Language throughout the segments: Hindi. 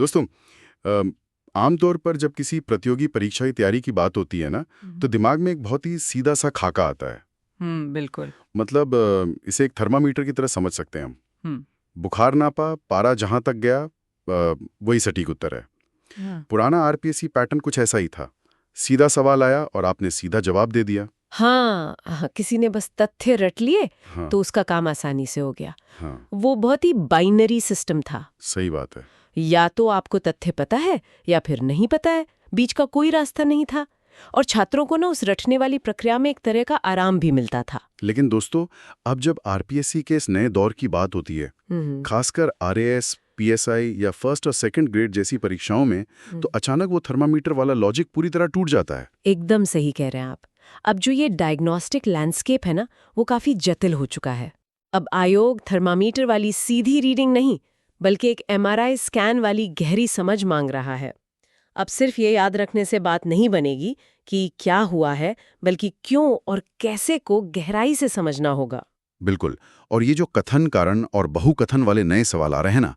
दोस्तों, आमतौर पर जब किसी प्रतियोगी परीक्षा की तैयारी की बात होती है ना, तो दिमाग में एक बहुत ही सीधा सा खाका आता है। बिल्कुल। मतलब इसे एक थर्मामीटर की तरह समझ सकते हैं हम। हम्म, बुखार नापा, पारा जहां तक गया, वही सटीक उत्तर है। हाँ। पुराना आरपीएससी पैटर्न कुछ ऐसा ही था। सीधा सवाल आया और आपने सीधा जवाब दे दिया। हाँ, हाँ, किसी ने बस तथ्य रट लिए हाँ, तो उसका काम आसानी से हो गया। हाँ, वो बहुत ही बाइनरी सिस्टम था। सही बात है। या तो आपको तथ्य पता है या फिर नहीं पता है, बीच का कोई रास्ता नहीं था। और छात्रों को ना उस रटने वाली प्रक्रिया में एक तरह का आराम भी मिलता था। लेकिन दोस्तों, अब जब आरपीएससी के इस नए दौर की बात होती है, खासकर आरएएस, पीएसआई या फर्स्ट और सेकंड ग्रेड जैसी परीक्षाओं में, तो अचानक वो थर्मामीटर वाला लॉजिक पूरी तरह टूट जाता है। एकदम सही कह रहे हैं आप। अब जो ये डायग्नोस्टिक लैंडस्केप है ना, वो काफी जटिल हो चुका है। अब आयोग थर्मामीटर वाली सीधी रीडिंग नहीं, बल्कि एक एमआरआई स्कैन वाली गहरी समझ मांग रहा है। अब सिर्फ ये याद रखने से बात नहीं बनेगी कि क्या हुआ है, बल्कि क्यों और कैसे को गहराई से समझना होगा। बिल्कुल। और ये जो कथन कारण और बहुकथन वाले नए सवाल आ रहे हैं ना,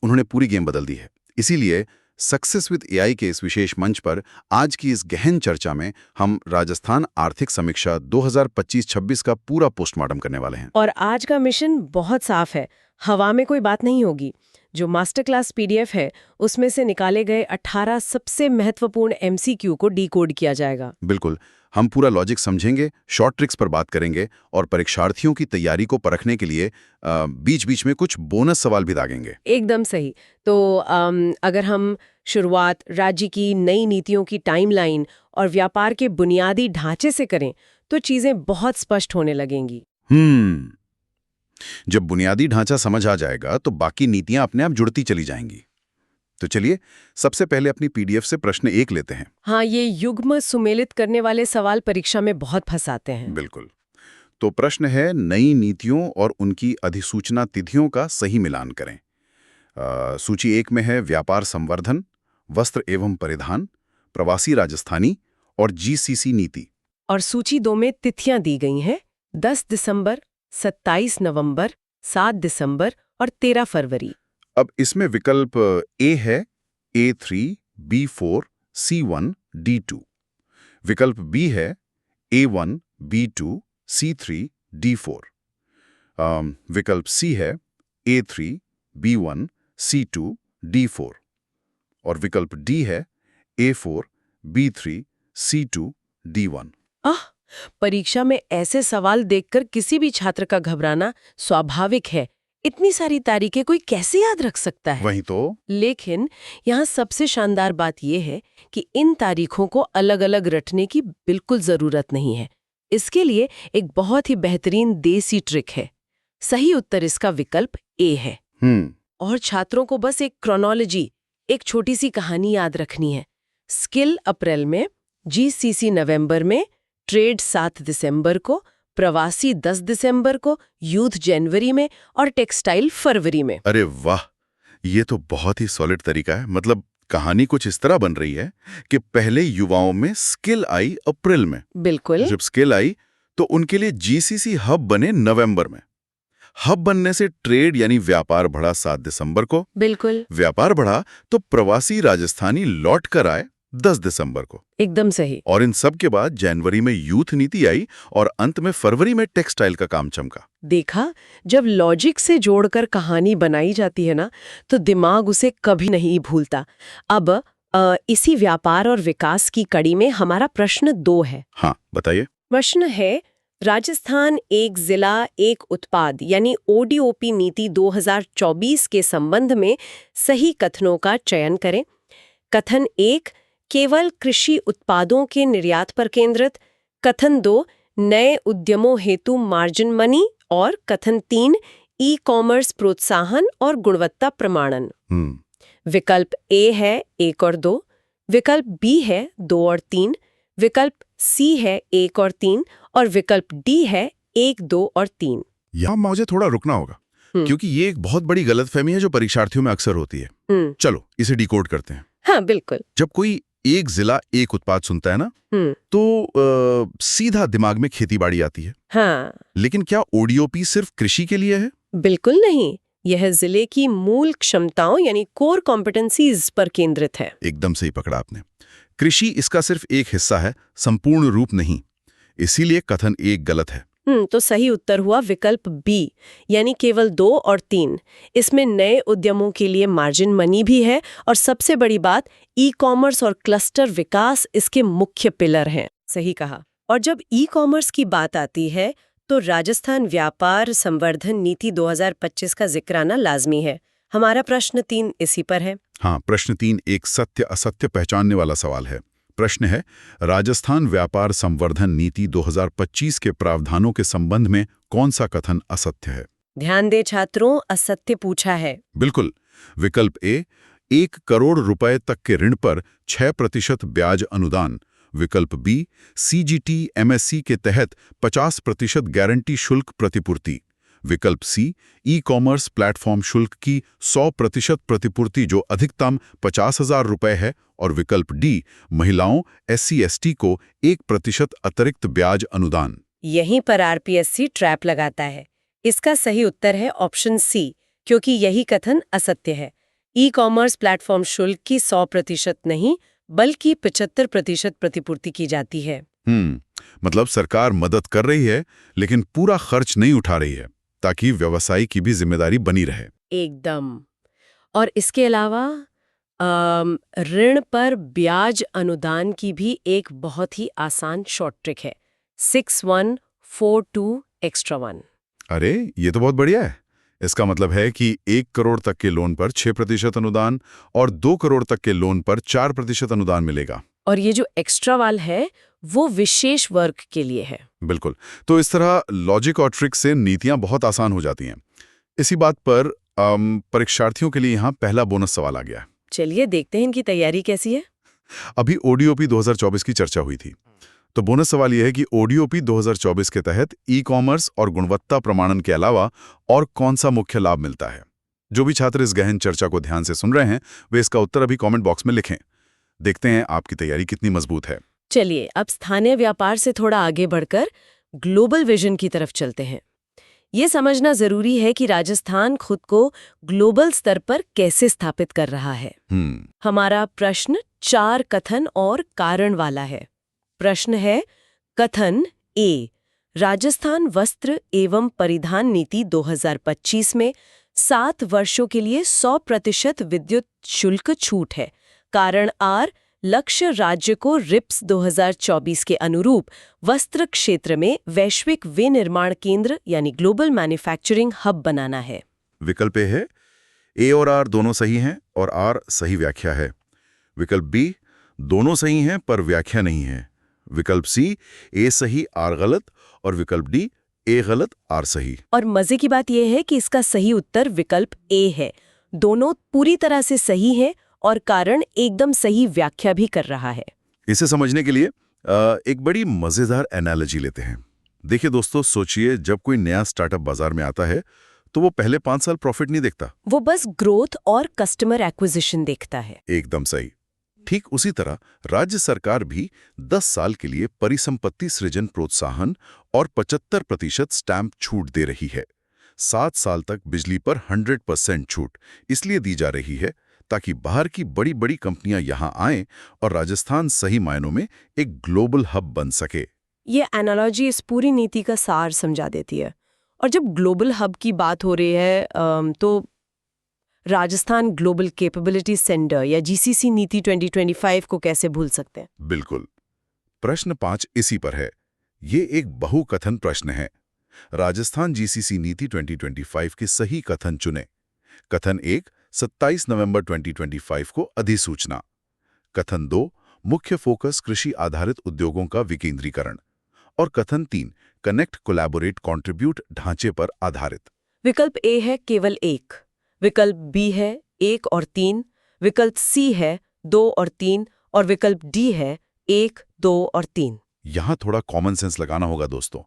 उन्होंने पूरी गेम बदल दी है। इसीलिए सक्सेस विद एआई के इस विशेष मंच पर आज की इस गहन चर्चा में हम राजस्थान आर्थिक समीक्षा 2025-26 का पूरा पोस्टमार्टम करने वाले हैं। और आज का मिशन बहुत साफ है, हवा में कोई बात नहीं होगी। जो मास्टर क्लास पीडीएफ है, उसमें से निकाले गए 18 सबसे महत्वपूर्ण एमसीक्यू को डिकोड किया जाएगा। बिल्कुल। हम पूरा लॉजिक समझेंगे, शॉर्ट ट्रिक्स पर बात करेंगे और परीक्षार्थियों की तैयारी को परखने के लिए बीच बीच में कुछ बोनस सवाल भी दागेंगे। एकदम सही। तो अगर हम शुरुआत राज्य की नई नीतियों की टाइमलाइन और व्यापार के बुनियादी ढांचे से करें, तो चीजें बहुत स्पष्ट होने लगेंगी। जब बुनियादी ढांचा समझ आ जाएगा तो बाकी नीतियां अपने आप जुड़ती चली जाएंगी। तो चलिए, सबसे पहले अपनी पीडीएफ से प्रश्न 1 लेते हैं। हाँ, ये युग्म सुमेलित करने वाले सवाल परीक्षा में बहुत फंसाते हैं। बिल्कुल। तो प्रश्न है, नई नीतियों और उनकी अधिसूचना तिथियों का सही मिलान करें। सूची 1 में है व्यापार संवर्धन, वस्त्र एवं परिधान, प्रवासी राजस्थानी और जीसीसी नीति। और सूची 2 में तिथियां दी गई हैं: 10 दिसंबर, 27 नवंबर, 7 दिसंबर और 13 फरवरी। अब इसमें विकल्प ए है A3, B4, C1, D2। विकल्प बी है A1, B2, C3, D4। विकल्प सी है A3, B1, C2, D4। और विकल्प डी है A4, B3, C2, D1। आह, परीक्षा में ऐसे सवाल देखकर किसी भी छात्र का घबराना स्वाभाविक है। इतनी सारी तारीखें कोई कैसे याद रख सकता है? वही तो। लेकिन यहाँ सबसे शानदार बात यह है कि इन तारीखों को अलग-अलग रटने की बिल्कुल जरूरत नहीं है। इसके लिए एक बहुत ही बेहतरीन देसी ट्रिक है। सही उत्तर इसका विकल्प ए है। और छात्रों को बस एक क्रोनोलॉजी, एक छोटी सी कहानी याद रखनी है। स्किल अप्रैल में, जीसीसी नवंबर में, ट्रेड 7 दिसंबर को, प्रवासी 10 दिसंबर को, यूथ जनवरी में और टेक्सटाइल फरवरी में। अरे वाह, ये तो बहुत ही सॉलिड तरीका है। मतलब कहानी कुछ इस तरह बन रही है कि पहले युवाओं में स्किल आई अप्रैल में। बिल्कुल। जब स्किल आई तो उनके लिए जीसीसी हब बने नवंबर में। हब बनने से ट्रेड यानी व्यापार बढ़ा 7 दिसंबर को। बिल्कुल। व्यापार बढ़ा तो प्रवासी राजस्थानी लौट कर आए 10 दिसंबर को। एकदम सही। और इन सब के बाद जनवरी में यूथ नीति आई और अंत में फरवरी में टेक्सटाइल का काम चमका। देखा, जब लॉजिक से जोड़कर कहानी बनाई जाती है ना, तो दिमाग उसे कभी नहीं भूलता। अब इसी व्यापार और विकास की कड़ी में हमारा प्रश्न 2 है। हाँ, बताइए। प्रश्न है, राजस्थान एक जिला एक उत्पाद यानी ओडीओपी नीति 2024 के संबंध में सही कथनों का चयन करें। कथन 1, केवल कृषि उत्पादों के निर्यात पर केंद्रित। कथन 2, नए उद्यमों हेतु मार्जिन मनी। और कथन 3, ई कॉमर्स प्रोत्साहन और गुणवत्ता प्रमाणन। विकल्प ए है 1 और 2, विकल्प बी है 2 और 3, विकल्प सी है 1 और 3 और विकल्प डी है 1, 2 और 3। यहाँ मुझे थोड़ा रुकना होगा, क्योंकि ये एक बहुत बड़ी गलतफहमी है जो परीक्षार्थियों में अक्सर होती है। चलो इसे डिकोड करते हैं। हाँ, बिल्कुल। जब कोई एक जिला एक उत्पाद सुनता है ना, तो सीधा दिमाग में खेतीबाड़ी आती है। हाँ। लेकिन क्या ओडीओपी सिर्फ कृषि के लिए है? बिल्कुल नहीं। यह जिले की मूल क्षमताओं यानी कोर कॉम्पिटेंसीज पर केंद्रित है। एकदम सही पकड़ा आपने। कृषि इसका सिर्फ एक हिस्सा है, संपूर्ण रूप नहीं। इसीलिए कथन एक गलत है। तो सही उत्तर हुआ विकल्प बी, यानी केवल 2 और 3। इसमें नए उद्यमों के लिए मार्जिन मनी भी है और सबसे बड़ी बात, ई कॉमर्स और क्लस्टर विकास इसके मुख्य पिलर हैं। सही कहा। और जब ई कॉमर्स की बात आती है तो राजस्थान व्यापार संवर्धन नीति 2025 का जिक्र आना लाजमी है। हमारा प्रश्न 3 इसी पर है। हाँ, प्रश्न 3 एक सत्य असत्य पहचानने वाला सवाल है। प्रश्न है, राजस्थान व्यापार संवर्धन नीति 2025 के प्रावधानों के संबंध में कौन सा कथन असत्य है? ध्यान दे छात्रों, असत्य पूछा है। बिल्कुल। विकल्प ए, 1 करोड़ रुपए तक के ऋण पर 6% ब्याज अनुदान। विकल्प बी, सीजीटी एमएससी के तहत 50% गारंटी शुल्क प्रतिपूर्ति। विकल्प सी, ई कॉमर्स प्लेटफॉर्म शुल्क की 100% प्रतिपूर्ति जो अधिकतम 50,000 रुपए है। और विकल्प डी, महिलाओं SC/ST को 1% अतिरिक्त ब्याज अनुदान। यहीं पर आरपीएससी ट्रैप लगाता है। इसका सही उत्तर है ऑप्शन सी, क्योंकि यही कथन असत्य है। ई कॉमर्स प्लेटफॉर्म शुल्क की 100% नहीं बल्कि 75% प्रतिपूर्ति की जाती है। मतलब सरकार मदद कर रही है लेकिन पूरा खर्च नहीं उठा रही है, ताकि व्यवसायी की भी जिम्मेदारी बनी रहे। एकदम। और इसके अलावा ऋण पर ब्याज अनुदान की भी एक बहुत ही आसान शॉर्ट ट्रिक है, 6142 एक्स्ट्रा 1। अरे ये तो बहुत बढ़िया है। इसका मतलब है कि 1 करोड़ तक के लोन पर 6% अनुदान और 2 करोड़ तक के लोन पर 4% अनुदान मिलेगा। और ये जो एक्स्ट्रा वाल है वो विशेष वर्ग के लिए है। बिल्कुल। तो इस तरह लॉजिक और ट्रिक से नीतियां बहुत आसान हो जाती हैं। इसी बात पर परीक्षार्थियों के लिए यहाँ पहला बोनस सवाल आ गया। चलिए देखते हैं इनकी तैयारी कैसी है। अभी ओडीओपी 2024 की चर्चा हुई थी, तो बोनस सवाल यह है कि ओडीओपी 2024 के तहत ई कॉमर्स और गुणवत्ता प्रमाणन के अलावा और कौन सा मुख्य लाभ मिलता है। जो भी छात्र इस गहन चर्चा को ध्यान से सुन रहे हैं वे इसका उत्तर अभी कमेंट बॉक्स में लिखें। देखते हैं आपकी तैयारी कितनी मजबूत है। चलिए अब स्थानीय व्यापार से थोड़ा आगे बढ़कर ग्लोबल विजन की तरफ चलते हैं। ये समझना जरूरी है कि राजस्थान खुद को ग्लोबल स्तर पर कैसे स्थापित कर रहा है। हमारा प्रश्न 4 कथन और कारण वाला है। प्रश्न है, कथन ए, राजस्थान वस्त्र एवं परिधान नीति 2025 में 7 वर्षों के लिए 100% विद्युत शुल्क छूट है। कारण आर, लक्ष्य राज्य को रिप्स 2024 के अनुरूप वस्त्र क्षेत्र में वैश्विक विनिर्माण केंद्र यानी ग्लोबल मैन्युफैक्चरिंग हब बनाना है। विकल्प ए है, ए और आर दोनों सही हैं और आर सही व्याख्या है। विकल्प बी, दोनों सही हैं पर व्याख्या नहीं है। विकल्प सी, ए सही आर गलत। और विकल्प डी, ए गलत आर सही। और मजे की बात यह है कि इसका सही उत्तर विकल्प ए है। दोनों पूरी तरह से सही है और कारण एकदम सही व्याख्या भी कर रहा है। इसे समझने के लिए एक बड़ी मजेदार एनालॉजी लेते हैं। देखिए दोस्तों, सोचिए जब कोई नया स्टार्टअप बाजार में आता है तो वो पहले 5 साल प्रॉफिट नहीं देखता, वो बस ग्रोथ और कस्टमर एक्विजिशन देखता है। एकदम सही। ठीक उसी तरह राज्य सरकार भी 10 साल के लिए परिसंपत्ति सृजन प्रोत्साहन और 75% स्टैंप छूट दे रही है। 7 साल तक बिजली पर 100% छूट इसलिए दी जा रही है ताकि बाहर की बड़ी बड़ी कंपनियां यहां आएं और राजस्थान सही मायनों में एक ग्लोबल हब बन सके। ये एनालॉजी इस पूरी नीति का सार समझा देती है। और जब ग्लोबल हब की बात हो रही है तो राजस्थान ग्लोबल कैपेबिलिटी सेंटर या जीसीसी नीति 2025 को कैसे भूल सकते हैं। बिल्कुल। प्रश्न 5 इसी पर है। ये एक बहुकथन प्रश्न है। राजस्थान जीसीसी नीति 2025 के सही कथन चुने। कथन 1, 27 नवंबर 2025 को अधिसूचना। कथन 2, मुख्य फोकस कृषि आधारित उद्योगों का विकेंद्रीकरण। और कथन 3, कनेक्ट कोलैबोरेट कंट्रीब्यूट ढांचे पर आधारित। विकल्प ए है केवल 1, विकल्प बी है 1 और 3, विकल्प सी है 2 और 3 और विकल्प डी है 1, 2 और 3। यहां थोड़ा कॉमन सेंस लगाना होगा दोस्तों।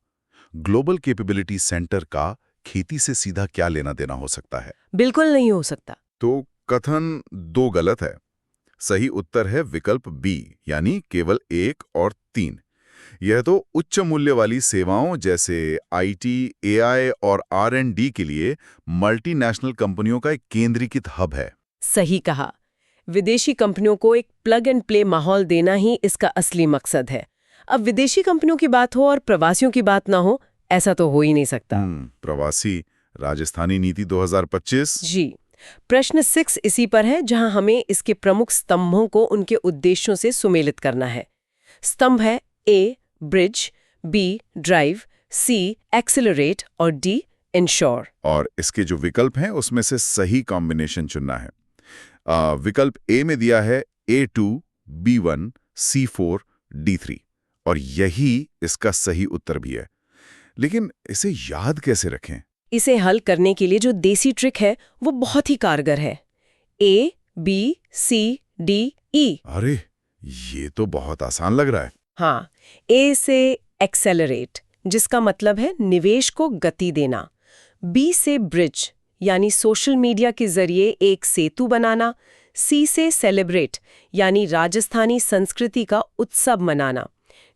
ग्लोबल कैपेबिलिटी सेंटर का खेती से सीधा क्या लेना देना हो सकता है? बिल्कुल नहीं हो सकता। तो कथन 2 गलत है। सही उत्तर है विकल्प बी, यानी केवल 1 और 3। यह तो उच्च मूल्य वाली सेवाओं जैसे आईटी, एआई और आर&डी के लिए मल्टीनेशनल कंपनियों का एक केंद्रीकृत हब है। सही कहा। विदेशी कंपनियों को एक प्लग एंड प्ले माहौल देना ही इसका असली मकसद है। अब विदेशी कंपनियों की बात हो और प्रवासियों की बात ना हो, ऐसा तो हो ही नहीं सकता। प्रवासी राजस्थानी नीति 2025। जी। प्रश्न 6 इसी पर है, जहां हमें इसके प्रमुख स्तंभों को उनके उद्देश्यों से सुमेलित करना है। स्तंभ है ए ब्रिज, बी ड्राइव, सी एक्सेलरेट और डी इंश्योर। और इसके जो विकल्प हैं उसमें से सही कॉम्बिनेशन चुनना है। विकल्प ए में दिया है A2, B1, C4, D3 और यही इसका सही उत्तर भी है। लेकिन इसे याद कैसे रखें? इसे हल करने के लिए जो देसी ट्रिक है वो बहुत ही कारगर है। A, B, C, D, E। अरे ये तो बहुत आसान लग रहा है। हाँ, A से एक्सेलरेट, जिसका मतलब है निवेश को गति देना। B से ब्रिज, यानी सोशल मीडिया के जरिए एक सेतु बनाना। C से सेलिब्रेट, यानी राजस्थानी संस्कृति का उत्सव मनाना।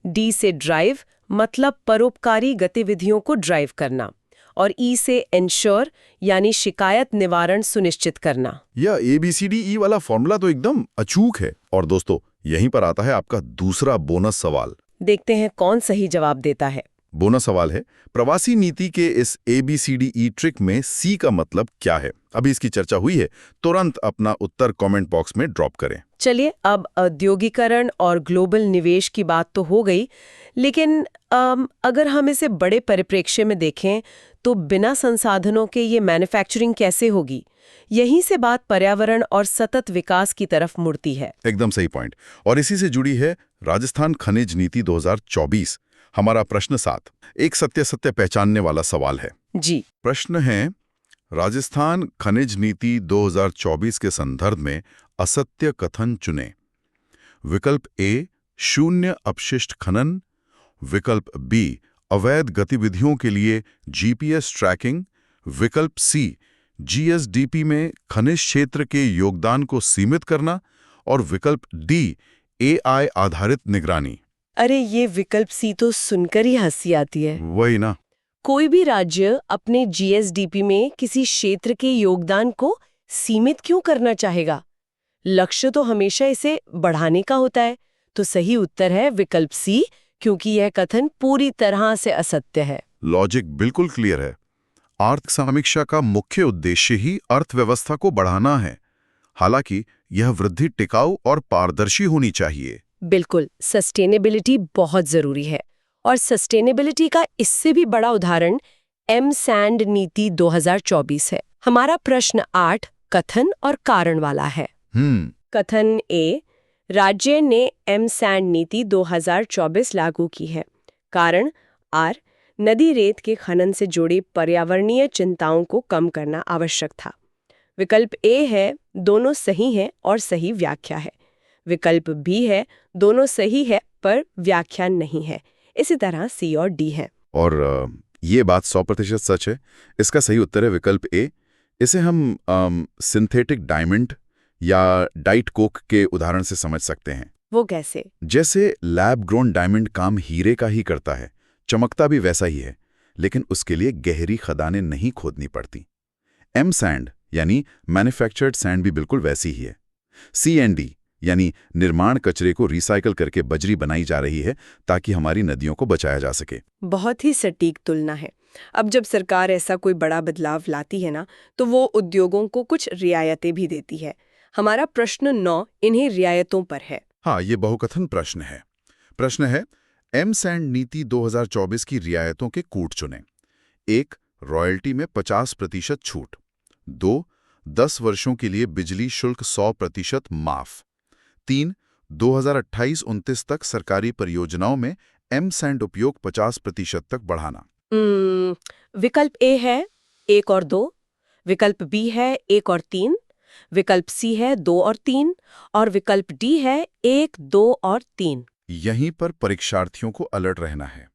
D से ड्राइव, मतलब परोपकारी गतिविधियों को ड्राइव करना। और E से एंश्योर, यानी शिकायत निवारण सुनिश्चित करना। यह ABCDE वाला फॉर्मूला तो एकदम अचूक है। और दोस्तों, यहीं पर आता है आपका दूसरा बोनस सवाल। देखते हैं कौन सही जवाब देता है। बोनस सवाल है, प्रवासी नीति के इस ABCDE ट्रिक में C का मतलब क्या है? अभी इसकी चर्चा हुई है, तुरंत अपना उत्तर कमेंट बॉक्स में ड्रॉप करें। चलिए, अब औद्योगिकरण और ग्लोबल निवेश की बात तो हो गई, लेकिन अगर हम इसे बड़े परिप्रेक्ष्य में देखें तो बिना संसाधनों के ये मैन्युफैक्चरिंग कैसे होगी? यहीं से बात पर्यावरण और सतत विकास की तरफ मुड़ती है। एकदम सही पॉइंट। और इसी से जुड़ी है राजस्थान खनिज नीति 2024। हमारा प्रश्न 7 एक सत्य पहचानने वाला सवाल है। जी। प्रश्न है, राजस्थान खनिज नीति 2024 के संदर्भ में असत्य कथन चुनें। विकल्प ए, शून्य अपशिष्ट खनन। विकल्प बी, अवैध गतिविधियों के लिए GPS ट्रैकिंग। विकल्प सी, GSDP में खनिज क्षेत्र के योगदान को सीमित करना। और विकल्प डी, AI आधारित निगरानी। अरे, ये विकल्प सी तो सुनकर ही हंसी आती है। वही ना। कोई भी राज्य अपने GSDP में किसी क्षेत्र के योगदान को सीमित क्यों करना चाहेगा? लक्ष्य तो हमेशा इसे बढ़ाने का होता है। तो सही उत्तर है विकल्प सी, क्योंकि यह कथन पूरी तरह से असत्य है। लॉजिक बिल्कुल क्लियर है। आर्थिक समीक्षा का मुख्य उद्देश्य ही अर्थव्यवस्था को बढ़ाना है। हालांकि यह वृद्धि टिकाऊ और पारदर्शी होनी चाहिए। बिल्कुल, सस्टेनेबिलिटी बहुत जरूरी है। और सस्टेनेबिलिटी का इससे भी बड़ा उदाहरण M-SAND नीति 2024 है। हमारा प्रश्न 8 कथन और कारण वाला है। कथन ए, राज्य ने M-SAND नीति 2024 लागू की है। कारण आर, नदी रेत के खनन से जुड़ी पर्यावरणीय चिंताओं को कम करना आवश्यक था। विकल्प ए है, दोनों सही हैं और सही व्याख्या है। विकल्प बी है, दोनों सही है पर व्याख्या नहीं है। इसी तरह सी और डी है। और ये बात 100% सच है। इसका सही उत्तर है विकल्प ए। इसे हम सिंथेटिक डायमंड या डाइट कोक के उदाहरण से समझ सकते हैं। वो कैसे? जैसे लैब ग्रोन डायमंड काम हीरे का ही करता है, चमकता भी वैसा ही है, लेकिन उसके लिए गहरी खदानें नहीं खोदनी पड़ती। M-SAND यानी मैन्युफैक्चर्ड सैंड भी बिल्कुल वैसी ही है। C&D यानी निर्माण कचरे को रिसाइकल करके बजरी बनाई जा रही है ताकि हमारी नदियों को बचाया जा सके। बहुत ही सटीक तुलना है। अब जब सरकार ऐसा कोई बड़ा बदलाव लाती है ना, तो वो उद्योगों को कुछ रियायतें भी देती है। हमारा प्रश्न 9 इन्हीं रियायतों पर है। हाँ, ये बहुकथन प्रश्न है। प्रश्न है, M-SAND नीति 2024 की रियायतों के कूट चुनें। 1, रॉयल्टी में 50% छूट। 2, 10 वर्षों के लिए बिजली शुल्क 100% माफ। 3, 2028-29 तक सरकारी परियोजनाओं में M-SAND उपयोग 50% तक बढ़ाना। विकल्प ए है 1 और 2, विकल्प बी है 1 और 3, विकल्प सी है 2 और 3 और विकल्प डी है 1, 2 और 3। यहीं पर परीक्षार्थियों को अलर्ट रहना है।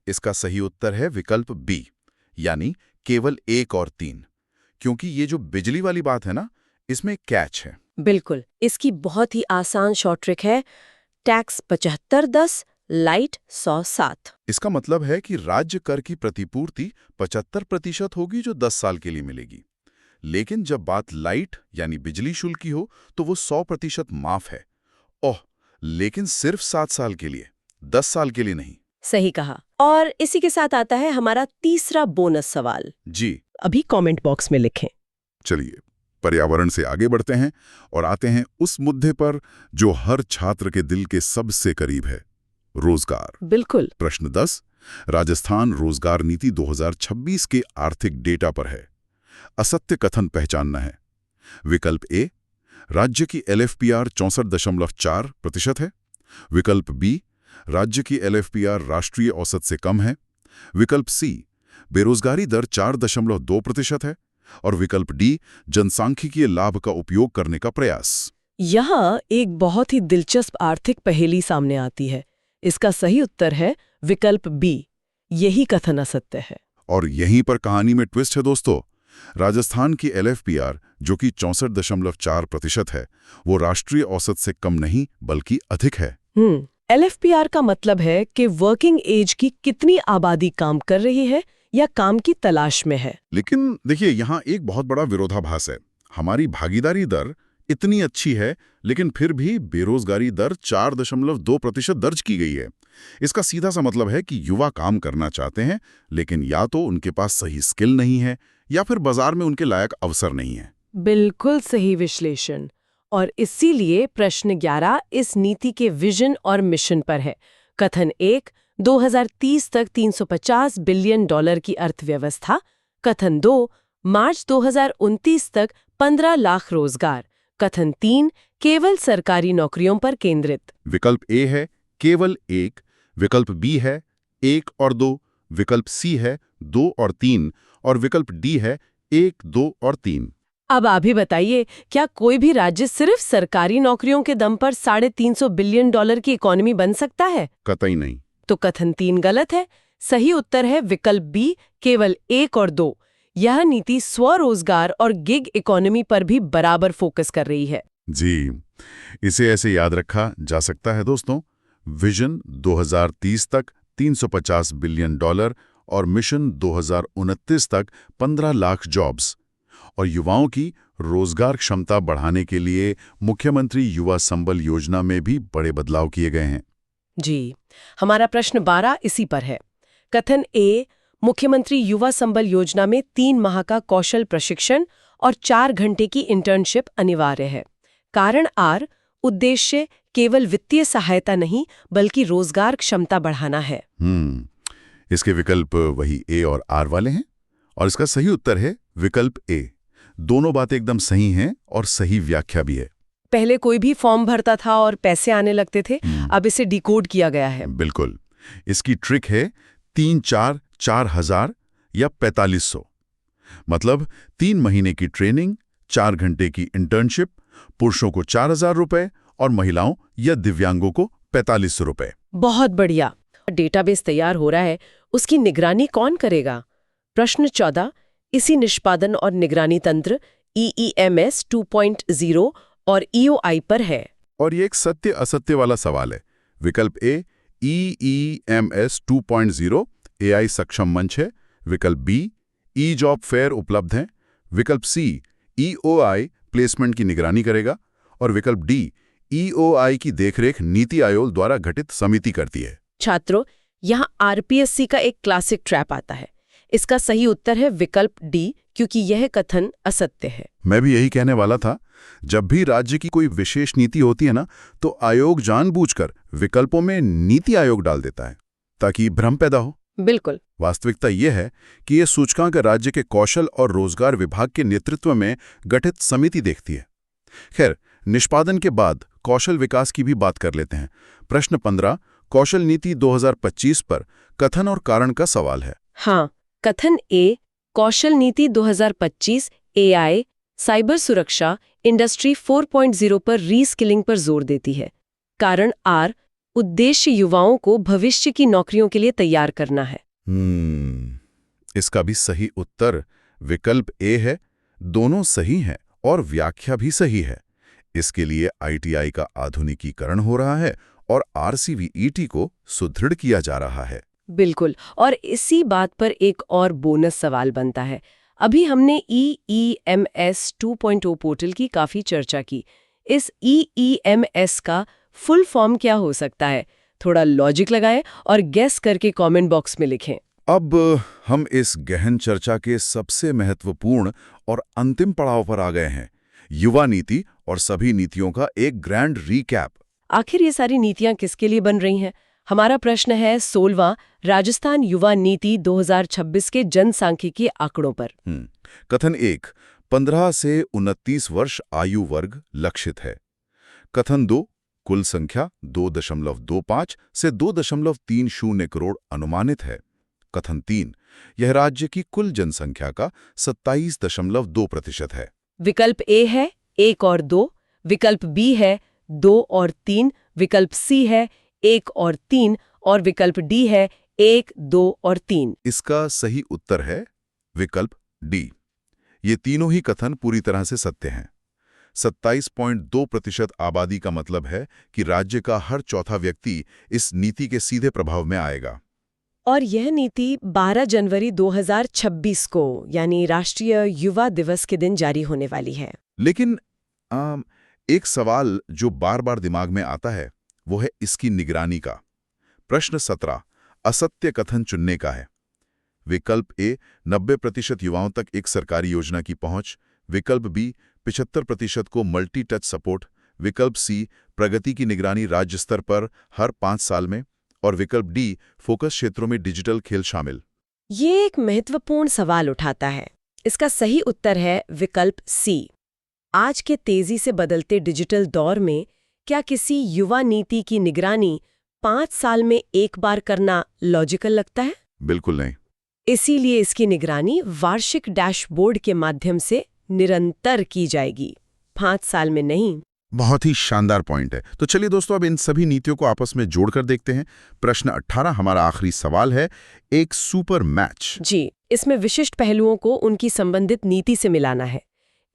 इसका सही उत्तर है विकल्प बी, यानी केवल 1 और 3, क्योंकि ये जो बिजली वाली बात है ना, इसमें कैच है। बिल्कुल, इसकी बहुत ही आसान शॉर्ट ट्रिक है, टैक्स 75-10, लाइट 107। इसका मतलब है कि राज्य कर की प्रतिपूर्ति 75% होगी जो 10 साल के लिए मिलेगी। लेकिन जब बात लाइट यानी बिजली शुल्क की हो तो वो 100% माफ है। ओह, लेकिन सिर्फ 7 साल के लिए, 10 साल के लिए नहीं। सही कहा। और इसी के साथ आता है हमारा तीसरा बोनस सवाल। जी, अभी कमेंट बॉक्स में लिखें। चलिए पर्यावरण से आगे बढ़ते हैं और आते हैं उस मुद्दे पर जो हर छात्र के दिल के सबसे करीब है, रोजगार। बिल्कुल। प्रश्न 10 राजस्थान रोजगार नीति 2026 के आर्थिक डेटा पर है। असत्य कथन पहचानना है। विकल्प ए, राज्य की LFPR 64.4% है। विकल्प बी, राज्य की LFPR राष्ट्रीय औसत से कम है। विकल्प सी, बेरोजगारी दर 4.2% है। और विकल्प डी, जनसांख्यिकीय लाभ का उपयोग करने का प्रयास। यहाँ एक बहुत ही दिलचस्प आर्थिक पहेली सामने आती है। इसका सही उत्तर है विकल्प बी, यही कथन असत्य है। और यहीं पर कहानी में ट्विस्ट है दोस्तों। राजस्थान की LFPR जो कि 64.4% है, वो राष्ट्रीय औसत से कम नहीं बल्कि अधिक है। LFPR का मतलब है कि वर्किंग एज की कितनी आबादी काम कर रही है या काम की तलाश में है। लेकिन देखिए यहाँ एक बहुत बड़ा विरोधाभास है। हमारी भागीदारी दर इतनी अच्छी है लेकिन फिर भी बेरोजगारी दर 4.2% दर्ज की गई है। इसका सीधा सा मतलब है कि युवा काम करना चाहते हैं लेकिन या तो उनके पास सही स्किल नहीं है या फिर बाजार में उनके लायक अवसर नहीं है। बिल्कुल सही विश्लेषण। और इसीलिए प्रश्न 11 इस नीति के विजन और मिशन पर है। कथन 1, 2030 तक $350 बिलियन की अर्थव्यवस्था। कथन 2, मार्च 2029 तक 15 लाख रोजगार। कथन 3, केवल सरकारी नौकरियों पर केंद्रित। विकल्प ए है केवल 1, विकल्प बी है 1 और 2, विकल्प सी है 2 और 3 और विकल्प डी है 1, 2 और 3। अब आप ही बताइए, क्या कोई भी राज्य सिर्फ सरकारी नौकरियों के दम पर $350 बिलियन की इकोनॉमी बन सकता है? कतई नहीं। तो कथन 3 गलत है। सही उत्तर है विकल्प बी, केवल 1 और 2। यह नीति स्वरोजगार और गिग इकोनॉमी पर भी बराबर फोकस कर रही है। जी, इसे ऐसे याद रखा जा सकता है दोस्तों। विजन 2030 तक $350 बिलियन और मिशन 2029 तक 15 लाख जॉब्स। और युवाओं की रोजगार क्षमता बढ़ाने के लिए मुख्यमंत्री युवा संबल योजना में भी बड़े बदलाव किए गए हैं। जी, हमारा प्रश्न 12 इसी पर है। कथन ए, मुख्यमंत्री युवा संबल योजना में 3 माह का कौशल प्रशिक्षण और 4 घंटे की इंटर्नशिप अनिवार्य है। कारण आर, उद्देश्य केवल वित्तीय सहायता नहीं बल्कि रोजगार क्षमता बढ़ाना है। इसके विकल्प वही ए और आर वाले हैं और इसका सही उत्तर है विकल्प ए। दोनों बातें एकदम सही हैं और सही व्याख्या भी है। पहले कोई भी फॉर्म भरता था और पैसे आने लगते थे, अब इसे डिकोड किया गया है। बिल्कुल। इसकी ट्रिक है 3-4-4,000 या 4500। मतलब 3 महीने की ट्रेनिंग, 4 घंटे की इंटर्नशिप, पुरुषों को 4,000 रुपए और महिलाओं या दिव्यांगों को 4500 रुपए। बहुत बढ़िया। डेटाबेस तैयार हो रहा है, उसकी निगरानी कौन करेगा? प्रश्न 14 इसी निष्पादन और निगरानी तंत्र EEMS 2.0 और EOI पर है। और ये एक सत्य असत्य वाला सवाल है। विकल्प ए, EEMS 2.0 AI सक्षम मंच है। विकल्प बी, ई-जॉब फेयर उपलब्ध हैं। विकल्प सी, EOI प्लेसमेंट की निगरानी करेगा। और विकल्प डी, EOI की देखरेख नीति आयोग द्वारा गठित समिति करती है। छात्रों, यहाँ RPSC का एक क्लासिक ट्रैप आता है। इसका सही उत्तर है विकल्प डी, क्योंकि यह कथन असत्य है। मैं भी यही कहने वाला था। जब भी राज्य की कोई विशेष नीति होती है ना, तो आयोग जानबूझकर विकल्पों में नीति आयोग डाल देता है ताकि भ्रम पैदा हो। बिल्कुल। वास्तविकता यह है कि यह सूचकांक राज्य के कौशल और रोजगार विभाग के नेतृत्व में गठित समिति देखती है। खैर, निष्पादन के बाद कौशल विकास की भी बात कर लेते हैं। प्रश्न 15 कौशल नीति 2025 पर कथन और कारण का सवाल है। हाँ, कथन ए, कौशल नीति 2025 AI, साइबर सुरक्षा, इंडस्ट्री 4.0 पर रीस्किलिंग पर जोर देती है। कारण आर, उद्देश्य युवाओं को भविष्य की नौकरियों के लिए तैयार करना है। इसका भी सही उत्तर विकल्प ए है। दोनों सही हैं और व्याख्या भी सही है। इसके लिए ITI का आधुनिकीकरण हो रहा है और RCVET को सुदृढ़ किया जा रहा है। बिल्कुल। और इसी बात पर एक और बोनस सवाल बनता है। अभी हमने EEMS 2.0 पोर्टल की काफी चर्चा की। इस EEMS का फुल फॉर्म क्या हो सकता है? थोड़ा लॉजिक लगाएं और गेस करके कमेंट बॉक्स में लिखें। अब हम इस गहन चर्चा के सबसे महत्वपूर्ण और अंतिम पड़ाव पर आ गए हैं, युवा नीति और सभी नीतियों का एक ग्रैंड रीकैप। आखिर ये सारी नीतियां किसके लिए बन रही हैं? हमारा प्रश्न है 16वां राजस्थान युवा नीति 2026 के जनसांख्यिकी आंकड़ों पर। कथन 1, 15 से 29 वर्ष आयु वर्ग लक्षित है। कथन 2, कुल संख्या 2.25 से 2.30 करोड़ अनुमानित है। कथन 3, यह राज्य की कुल जनसंख्या का 27.2% है। विकल्प ए है 1 और 2, विकल्प बी है 2 और 3, विकल्प सी है 1 और 3 और विकल्प डी है 1, 2 और 3। इसका सही उत्तर है विकल्प डी। ये तीनों ही कथन पूरी तरह से सत्य हैं। 27.2% आबादी का मतलब है कि राज्य का हर चौथा व्यक्ति इस नीति के सीधे प्रभाव में आएगा। और यह नीति 12 जनवरी 2026 को यानी राष्ट्रीय युवा दिवस के दिन जारी होने वाली है। लेकिन एक सवाल जो बार बार दिमाग में आता है वो है इसकी निगरानी का। प्रश्न 17 असत्य कथन चुनने का है। विकल्प ए 90% युवाओं तक एक सरकारी योजना की पहुंच, विकल्प बी 75% को मल्टी टच सपोर्ट, विकल्प सी प्रगति की निगरानी राज्य स्तर पर हर 5 साल में और विकल्प डी फोकस क्षेत्रों में डिजिटल खेल शामिल। ये एक महत्वपूर्ण सवाल उठाता है। इसका सही उत्तर है विकल्प सी। आज के तेजी से बदलते डिजिटल दौर में क्या किसी युवा नीति की निगरानी 5 साल में एक बार करना लॉजिकल लगता है? बिल्कुल नहीं। इसीलिए इसकी निगरानी वार्षिक डैशबोर्ड के माध्यम से निरंतर की जाएगी, 5 साल में नहीं। बहुत ही शानदार पॉइंट है। तो चलिए दोस्तों, अब इन सभी नीतियों को आपस में जोड़कर देखते हैं। प्रश्न 18 हमारा आखिरी सवाल है, एक सुपर मैच। जी, इसमें विशिष्ट पहलुओं को उनकी संबंधित नीति से मिलाना है।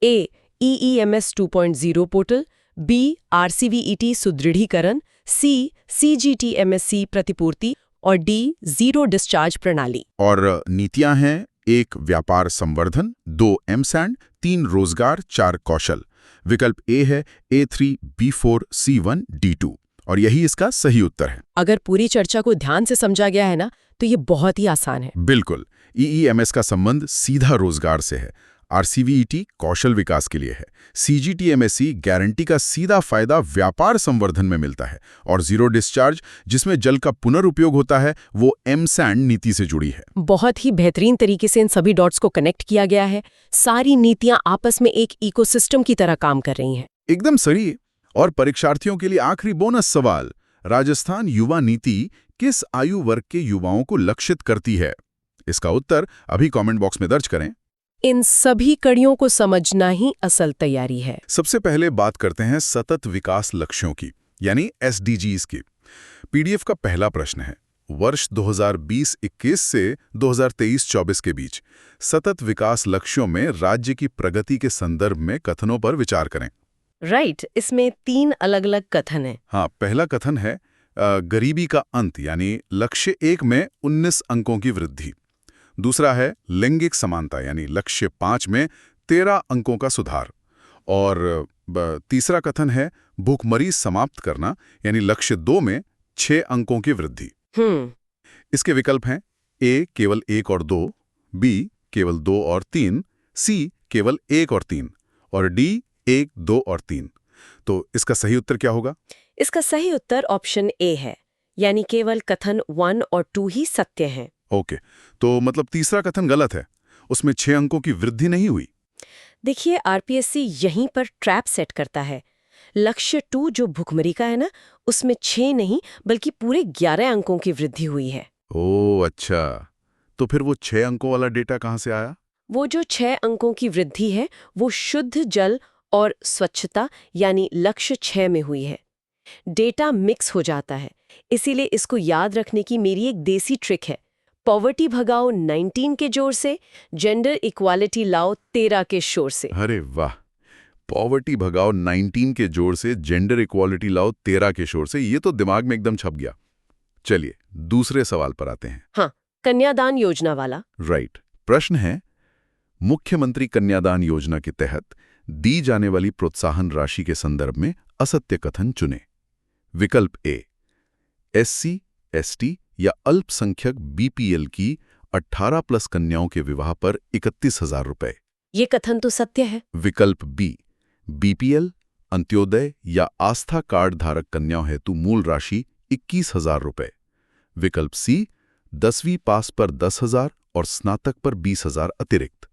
ए EEMS 2.0 पोर्टल, बी RCVET सुदृढ़ीकरण, सी CGTMSE प्रतिपूर्ति और डी जीरो डिस्चार्ज प्रणाली। और नीतियां हैं 1 व्यापार संवर्धन, 2 MSAND, 3 रोजगार, 4 कौशल। विकल्प ए है A3, B4, C1, D2 और यही इसका सही उत्तर है। अगर पूरी चर्चा को ध्यान से समझा गया है ना, तो ये बहुत ही आसान है। बिल्कुल। EEMS का संबंध सीधा रोजगार से है, RCVET कौशल विकास के लिए है, CGTMSE गारंटी का सीधा फायदा व्यापार संवर्धन में मिलता है और जीरो डिस्चार्ज जिसमें जल का पुनर्उपयोग होता है वो MSAND नीति से जुड़ी है। बहुत ही बेहतरीन तरीके से इन सभी डॉट्स को कनेक्ट किया गया है। सारी नीतियां आपस में एक इकोसिस्टम की तरह काम कर रही हैं। एकदम सही। और परीक्षार्थियों के लिए आखिरी बोनस सवाल, राजस्थान युवा नीति किस आयु वर्ग के युवाओं को लक्षित करती है? इसका उत्तर अभी कमेंट बॉक्स में दर्ज करें। इन सभी कड़ियों को समझना ही असल तैयारी है। सबसे पहले बात करते हैं सतत विकास लक्ष्यों की, यानी SDGs की। PDF का पहला प्रश्न है, वर्ष 2020-21 से 2023-24 के बीच सतत विकास लक्ष्यों में राज्य की प्रगति के संदर्भ में कथनों पर विचार करें। राइट, इसमें 3 अलग-अलग कथन हैं। हाँ, पहला कथन है गरीबी का अंत, यानी लक्ष्य 1 में 19 अंकों की वृद्धि। दूसरा है लैंगिक समानता, यानी लक्ष्य 5 में 13 अंकों का सुधार। और तीसरा कथन है भूखमरी समाप्त करना, यानी लक्ष्य 2 में 6 अंकों की वृद्धि। इसके विकल्प हैं ए केवल 1 और 2, बी केवल 2 और 3, सी केवल 1 और 3 और डी 1, 2 और 3। तो इसका सही उत्तर क्या होगा? इसका सही उत्तर ऑप्शन ए है, यानी केवल कथन 1 और 2 ही सत्य हैं। ओके, तो मतलब तीसरा कथन गलत है, उसमें 6 अंकों की वृद्धि नहीं हुई। देखिए, RPSC यहीं पर ट्रैप सेट करता है। लक्ष्य 2 जो भुखमरी का है ना, उसमें 6 नहीं बल्कि पूरे 11 अंकों की वृद्धि हुई है। ओह अच्छा, तो फिर वो 6 अंकों वाला डेटा कहाँ से आया? वो जो 6 अंकों की वृद्धि है वो शुद्ध जल और स्वच्छता यानी लक्ष्य 6 में हुई है। डेटा मिक्स हो जाता है, इसीलिए इसको याद रखने की मेरी एक देसी ट्रिक है। पॉवर्टी भगाओ 19 के जोर से, जेंडर इक्वालिटी लाओ 13 के शोर से। अरे वाह, पॉवर्टी भगाओ 19 के जोर से जेंडर इक्वालिटी लाओ 13 के शोर से, ये तो दिमाग में एकदम छप गया। चलिए दूसरे सवाल पर आते हैं। हाँ, कन्यादान योजना वाला। राइट। प्रश्न है, मुख्यमंत्री कन्यादान योजना के तहत दी जाने वाली प्रोत्साहन राशि के संदर्भ में असत्य कथन चुने। विकल्प ए, एससी, एसटी या अल्पसंख्यक बीपीएल की 18 प्लस कन्याओं के विवाह पर 31,000 रुपए। ये कथन तो सत्य है। विकल्प बी, बीपीएल, अंत्योदय या आस्था कार्ड धारक कन्याओं हेतु मूल राशि 21,000 रुपए। विकल्प सी, 10वीं पास पर 10,000 और स्नातक पर 20,000 अतिरिक्त।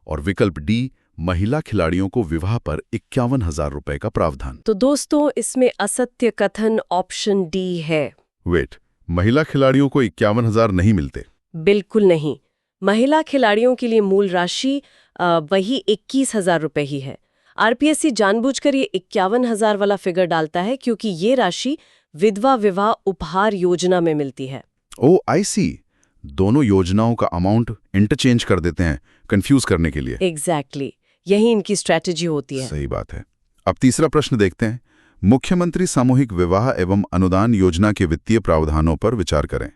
और विकल्प डी, महिला खिलाड़ियों को विवाह पर 51,000 रुपए का प्रावधान। तो दोस्तों, इसमें असत्य कथन ऑप्शन डी है। वेट, महिला खिलाड़ियों को 51,000 नहीं मिलते? बिल्कुल नहीं। महिला खिलाड़ियों के लिए मूल राशि वही 21,000 रुपए ही है। आरपीएससी जानबूझकर ये 51,000 वाला फिगर डालता है क्योंकि ये राशि विधवा विवाह उपहार योजना में मिलती है। ओ आई सी, दोनों योजनाओं का अमाउंट इंटरचेंज कर देते हैं कंफ्यूज करने के लिए। एग्जैक्टली, यही इनकी स्ट्रैटेजी होती है। सही बात है। अब तीसरा प्रश्न देखते हैं। मुख्यमंत्री सामूहिक विवाह एवं अनुदान योजना के वित्तीय प्रावधानों पर विचार करें।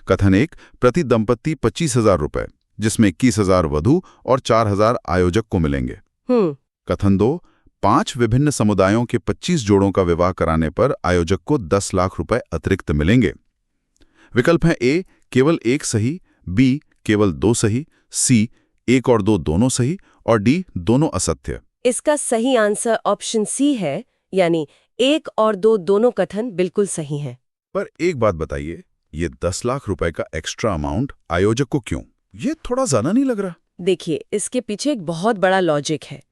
कथन 1, प्रति दंपत्ति 25,000 रुपए, जिसमें 21,000 वधू और 4,000 आयोजक को मिलेंगे। कथन 2, 5 विभिन्न समुदायों के 25 जोड़ों का विवाह कराने पर आयोजक को 10 लाख रुपए अतिरिक्त मिलेंगे। विकल्प है ए, केवल 1 सही, बी, केवल 2 सही, सी, 1 और 2 दोनों सही, और डी, दोनों असत्य। इसका सही आंसर ऑप्शन सी है, यानी 1 और 2 दोनों कथन बिल्कुल सही हैं। पर एक बात बताइए, ये 10 लाख रुपए का एक्स्ट्रा अमाउंट आयोजक को क्यों? ये थोड़ा ज्यादा नहीं लग रहा? देखिए, इसके पीछे एक बहुत बड़ा लॉजिक है।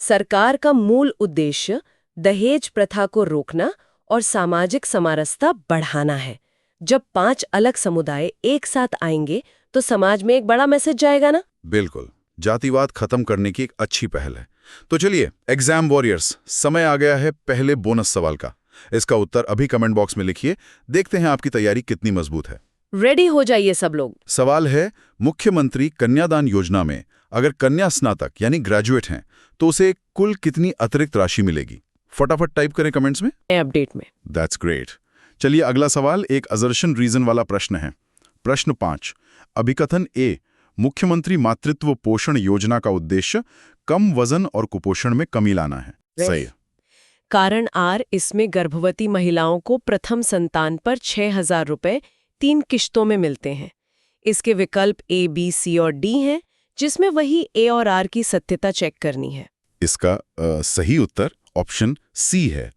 सरकार का मूल उद्देश्य दहेज प्रथा को रोकना और सामाजिक समरसता बढ़ाना है। जब 5 अलग समुदाय एक साथ आएंगे तो समाज में एक बड़ा मैसेज जाएगा ना। बिल्कुल, जातिवाद खत्म करने की एक अच्छी पहल है। तो चलिए एग्जाम वॉरियर्स, समय आ गया है पहले बोनस सवाल का। इसका उत्तर अभी कमेंट बॉक्स में लिखिए। देखते हैं आपकी तैयारी कितनी मजबूत है। रेडी हो जाइए सब लोग। सवाल है, मुख्यमंत्री कन्यादान योजना में अगर कन्या स्नातक यानी ग्रेजुएट हैं तो उसे कुल कितनी अतिरिक्त राशि मिलेगी? फटाफट टाइप करें कमेंट्स में अपडेट में। That's great. चलिए अगला सवाल एक असर्शन रीजन वाला प्रश्न है। प्रश्न 5, अभिकथन ए, मुख्यमंत्री मातृत्व पोषण योजना का उद्देश्य कम वजन और कुपोषण में कमी लाना है। सही। कारण आर, इसमें गर्भवती महिलाओं को प्रथम संतान पर 6,000 रुपए 3 किश्तों में मिलते हैं। इसके विकल्प ए, बी, सी और डी हैं, जिसमें वही ए और आर की सत्यता चेक करनी है। इसका सही उत्तर ऑप्शन सी है,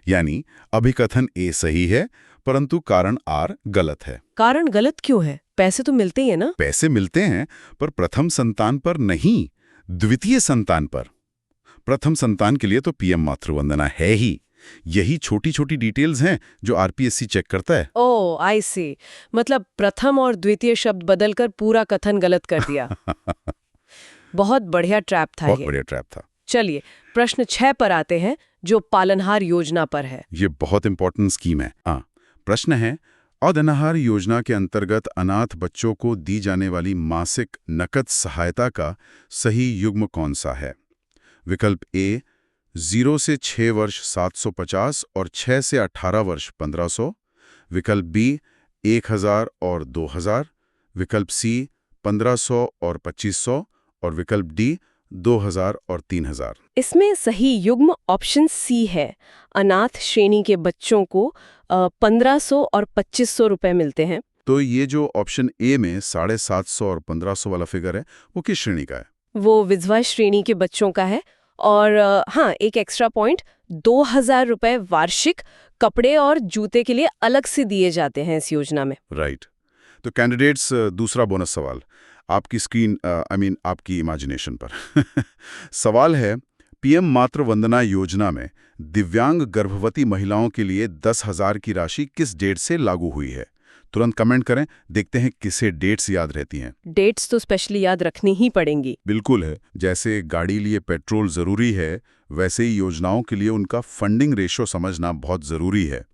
यानी अभिकथन ए सही है परंतु कारण आर गलत है। कारण गलत क्यों है? पैसे तो मिलते ही है ना। पैसे मिलते हैं पर प्रथम संतान पर नहीं, द्वितीय संतान पर। प्रथम संतान के लिए तो पीएम मातृवंदना है ही। यही छोटी छोटी डिटेल्स हैं जो आरपीएससी चेक करता है। ओह आई सी, मतलब प्रथम और द्वितीय शब्द बदलकर पूरा कथन गलत कर दिया। बहुत बढ़िया ट्रैप था ये। बहुत बढ़िया ट्रैप था। चलिए प्रश्न 6 पर आते हैं, जो पालनहार योजना पर है। ये बहुत इंपॉर्टेंट स्कीम है। प्रश्न है, अनाहार योजना के अंतर्गत अनाथ बच्चों को दी जाने वाली मासिक नकद सहायता का सही युग्म कौन सा है? विकल्प ए, 0 से 6 वर्ष 750 और 6 से 18 वर्ष 1500। विकल्प बी, 1,000 और 2,000। विकल्प सी, 1,500 और 2,500। और विकल्प डी, 2,000 और 3,000। इसमें सही युग्म ऑप्शन सी है। अनाथ श्रेणी के बच्चों को 1,500 और 2,500 रुपए मिलते हैं। तो ये जो ऑप्शन ए में 750 और 1,500 वाला फिगर है, वो किस श्रेणी का है? वो विधवा श्रेणी के बच्चों का है। और हाँ, एक एक्स्ट्रा पॉइंट, 2,000 रुपए वार्षिक कपड़े और जूते के लिए अलग से दिए जाते हैं इस योजना में। राइट। तो कैंडिडेट्स, दूसरा बोनस सवाल आपकी स्क्रीन आपकी इमेजिनेशन पर। सवाल है, पीएम मातृवंदना योजना में दिव्यांग गर्भवती महिलाओं के लिए 10,000 की राशि किस डेट से लागू हुई है? तुरंत कमेंट करें, देखते हैं किसे डेट्स याद रहती हैं। डेट्स तो स्पेशली याद रखनी ही पड़ेंगी। बिल्कुल है। जैसे गाड़ी लिए पेट्रोल जरूरी है, वैसे ही योजनाओं के लिए उनका फंडिंग रेशो समझना बहुत जरूरी है।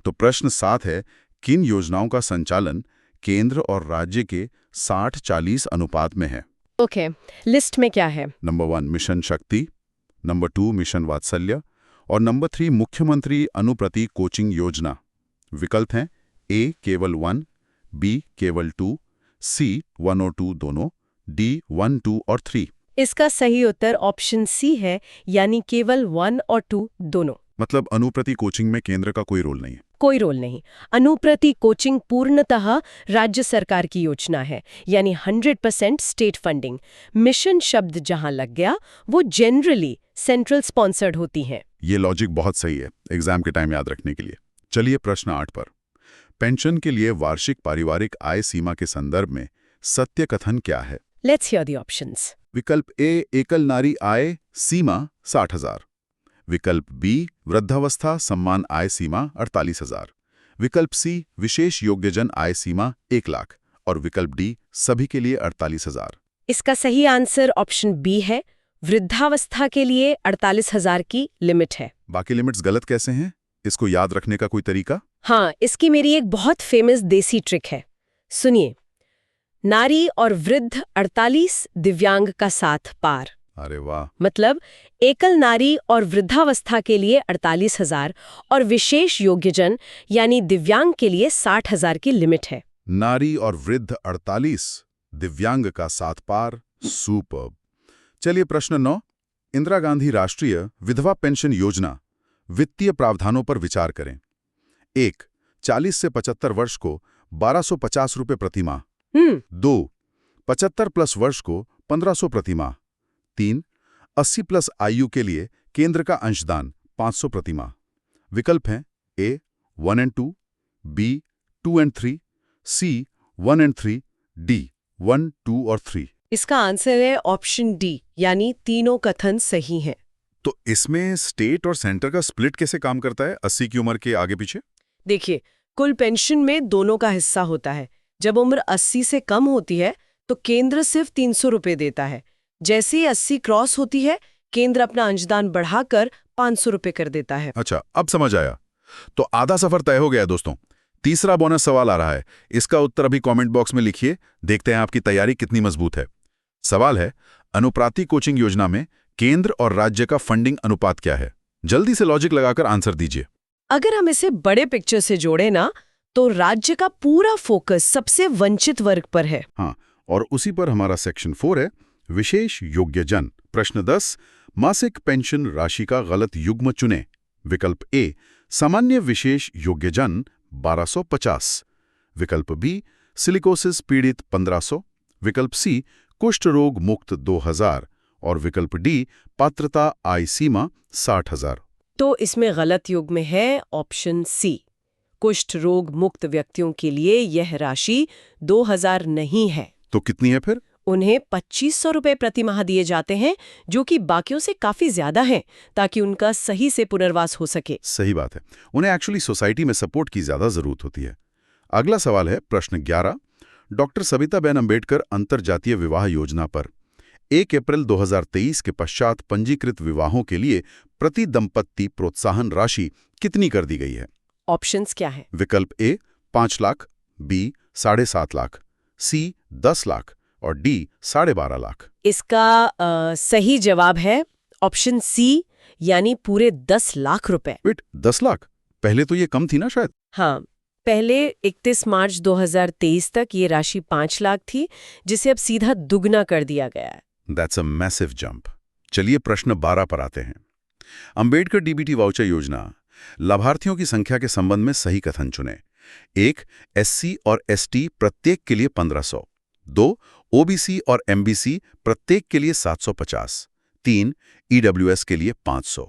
तो प्रश्न 7 है, किन योजनाओं का संचालन केंद्र और राज्य के 60-40 अनुपात में है? ओके, लिस्ट में क्या है? नंबर 1 मिशन शक्ति, नंबर 2 मिशन वात्सल्य और नंबर 3 मुख्यमंत्री अनुप्रति कोचिंग योजना। विकल्प हैं ए केवल 1, बी केवल 2, सी 1 और 2 दोनों, डी 1, 2 और 3। इसका सही उत्तर ऑप्शन सी है, यानी केवल 1 और 2 दोनों। मतलब अनुप्रति कोचिंग में केंद्र का कोई रोल नहीं है। कोई रोल नहीं। अनुप्रति कोचिंग पूर्णतः राज्य सरकार की योजना है, यानी 100% स्टेट फंडिंग। मिशन शब्द जहां लग गया वो जनरली सेंट्रल स्पॉन्सर्ड होती हैं। ये लॉजिक बहुत सही है एग्जाम के टाइम याद रखने के लिए। चलिए प्रश्न 8 पर। पेंशन के लिए वार्षिक पारिवारिक आय सीमा के संदर्भ में सत्य कथन क्या है? Let's hear the options. विकल्प ए एकल नारी आय सीमा 60,000। विकल्प बी वृद्धावस्था सम्मान आय सीमा 48,000। विकल्प सी विशेष योग्यजन आय सीमा 1 लाख और विकल्प डी सभी के लिए 48,000। इसका सही आंसर ऑप्शन बी है। वृद्धावस्था के लिए 48,000 की लिमिट है। बाकी लिमिट्स गलत कैसे हैं? इसको याद रखने का कोई तरीका? हाँ, इसकी मेरी एक बहुत फेमस देसी ट्रिक है। सुनिए, नारी और वृद्ध 48, दिव्यांग का 7 पार। अरे वाह। मतलब एकल नारी और वृद्धावस्था के लिए 48,000 और विशेष योग्यजन यानी दिव्यांग के लिए 60,000 की लिमिट है। नारी और वृद्ध 48, दिव्यांग का 7 पार। सुपर्ब। चलिए प्रश्न 9। इंदिरा गांधी राष्ट्रीय विधवा पेंशन योजना वित्तीय प्रावधानों पर विचार करें। 1. 40 से 75 वर्ष को 1250 रुपये प्रति माह। 2. 75 प्लस वर्ष को 1500 प्रति माह। 3. 80 प्लस आयु के लिए केंद्र का अंशदान 500 प्रति माह। विकल्प हैं ए 1 और 2, बी 2 और 3, सी 1 और 3, डी 1, 2 और 3। इसका आंसर है ऑप्शन डी, यानी तीनों कथन सही हैं। तो इसमें स्टेट और सेंटर का स्प्लिट कैसे काम करता है 80 की उम्र के आगे पीछे? देखिए, कुल पेंशन में दोनों का हिस्सा होता है। जब उम्र 80 से कम होती है तो केंद्र सिर्फ 300 रुपये देता है। जैसे ही 80 क्रॉस होती है, केंद्र अपना अंशदान बढ़ाकर 500 रुपये कर देता है। अच्छा, अब समझ आया। तो आधा सफर तय हो गया दोस्तों। तीसरा बोनस सवाल आ रहा है। इसका उत्तर अभी कमेंट बॉक्स में लिखिए, देखते हैं आपकी तैयारी कितनी मजबूत है। सवाल है, अनुप्राति कोचिंग योजना में केंद्र और राज्य का फंडिंग अनुपात क्या है? जल्दी से लॉजिक लगाकर आंसर दीजिए। अगर हम इसे बड़े पिक्चर से जोड़े ना, तो राज्य का पूरा फोकस सबसे वंचित वर्ग पर है। हाँ, और उसी पर हमारा सेक्शन 4 है, विशेष योग्यजन। प्रश्न 10, मासिक पेंशन राशि का गलत युग्म चुनें। विकल्प ए सामान्य विशेष योग्यजन 1250। विकल्प बी सिलिकोसिस पीड़ित 1500। विकल्प सी कुष्ठ रोग मुक्त 2000 और विकल्प डी पात्रता आय सीमा 60,000। तो इसमें गलत युग्म है ऑप्शन सी। कुष्ठ रोग मुक्त व्यक्तियों के लिए यह राशि 2000 नहीं है। तो कितनी है फिर? उन्हें 2500 रुपये प्रति माह दिए जाते हैं, जो कि बाकियों से काफी ज्यादा है, ताकि उनका सही से पुनर्वास हो सके। सही बात है, उन्हें एक्चुअली सोसाइटी में सपोर्ट की ज्यादा जरूरत होती है। अगला सवाल है प्रश्न 11, डॉक्टर सविताबेन अम्बेडकर अंतरजातीय विवाह योजना पर 1 अप्रैल 2023 के पश्चात पंजीकृत विवाहों के लिए प्रति दंपत्ति प्रोत्साहन राशि कितनी कर दी गई है? ऑप्शंस क्या है? विकल्प ए 5 लाख, बी 7.5 लाख, सी 10 लाख और डी 12.5 लाख। इसका सही जवाब है ऑप्शन सी, यानी पूरे 10 लाख रुपए। वेट, 10 लाख? पहले तो ये कम थी ना शायद? हाँ, पहले 31 मार्च 2023 तक ये राशि 5 लाख थी, जिसे अब सीधा दुगना कर दिया गया है। That's a massive jump. चलिए प्रश्न 12 पर आते हैं। अंबेडकर डीबीटी वाउचर योजना लाभार्थियों की संख्या के संबंध में सही कथन चुनें। 1 एससी और एसटी प्रत्येक के लिए 1500। 2 ओबीसी और एमबीसी प्रत्येक के लिए 750। 3 ईडब्ल्यूएस के लिए 500।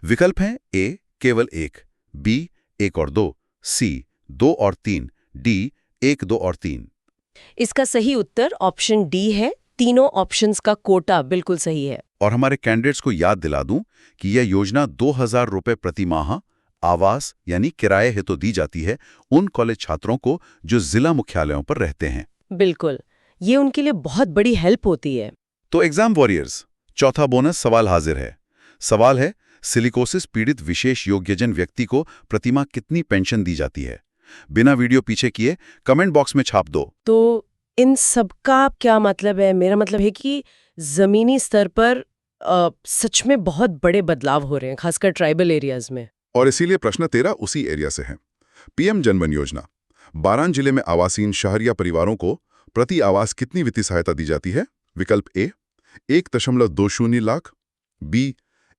विकल्प हैं ए केवल 1, बी 1 और 2, सी 2 और 3, डी 1, 2 और 3। इसका सही उत्तर ऑप्शन डी है। तीनों ऑप्शंस का कोटा बिल्कुल सही है। और हमारे कैंडिडेट्स को याद दिला दूं कि यह योजना 2000 रुपये प्रति माह आवास यानी किराए हेतु दी जाती है उन कॉलेज छात्रों को जो जिला मुख्यालयों पर रहते हैं। बिल्कुल, ये उनके लिए बहुत बड़ी हेल्प होती है। तो एग्जाम वॉरियर्स, चौथा बोनस सवाल हाजिर है। सवाल है, सिलिकोसिस पीड़ित विशेष योग्यजन व्यक्ति को प्रतिमाह कितनी पेंशन दी जाती है? बिना वीडियो पीछे किए कमेंट बॉक्स में छाप दो। तो इन सब का क्या मतलब है? मेरा मतलब है कि जमीनी स्तर पर सच में बहुत बड़े बदलाव हो रहे हैं, खासकर ट्राइबल एरियाज में। और इसीलिए प्रश्न 13 उसी एरिया से है। पीएम जनधन योजना। बारान जिले में आवासीन शहरिया परिवारों को प्रति आवास कितनी वित्तीय सहायता दी जाती है? विकल्प ए 1.20 लाख, बी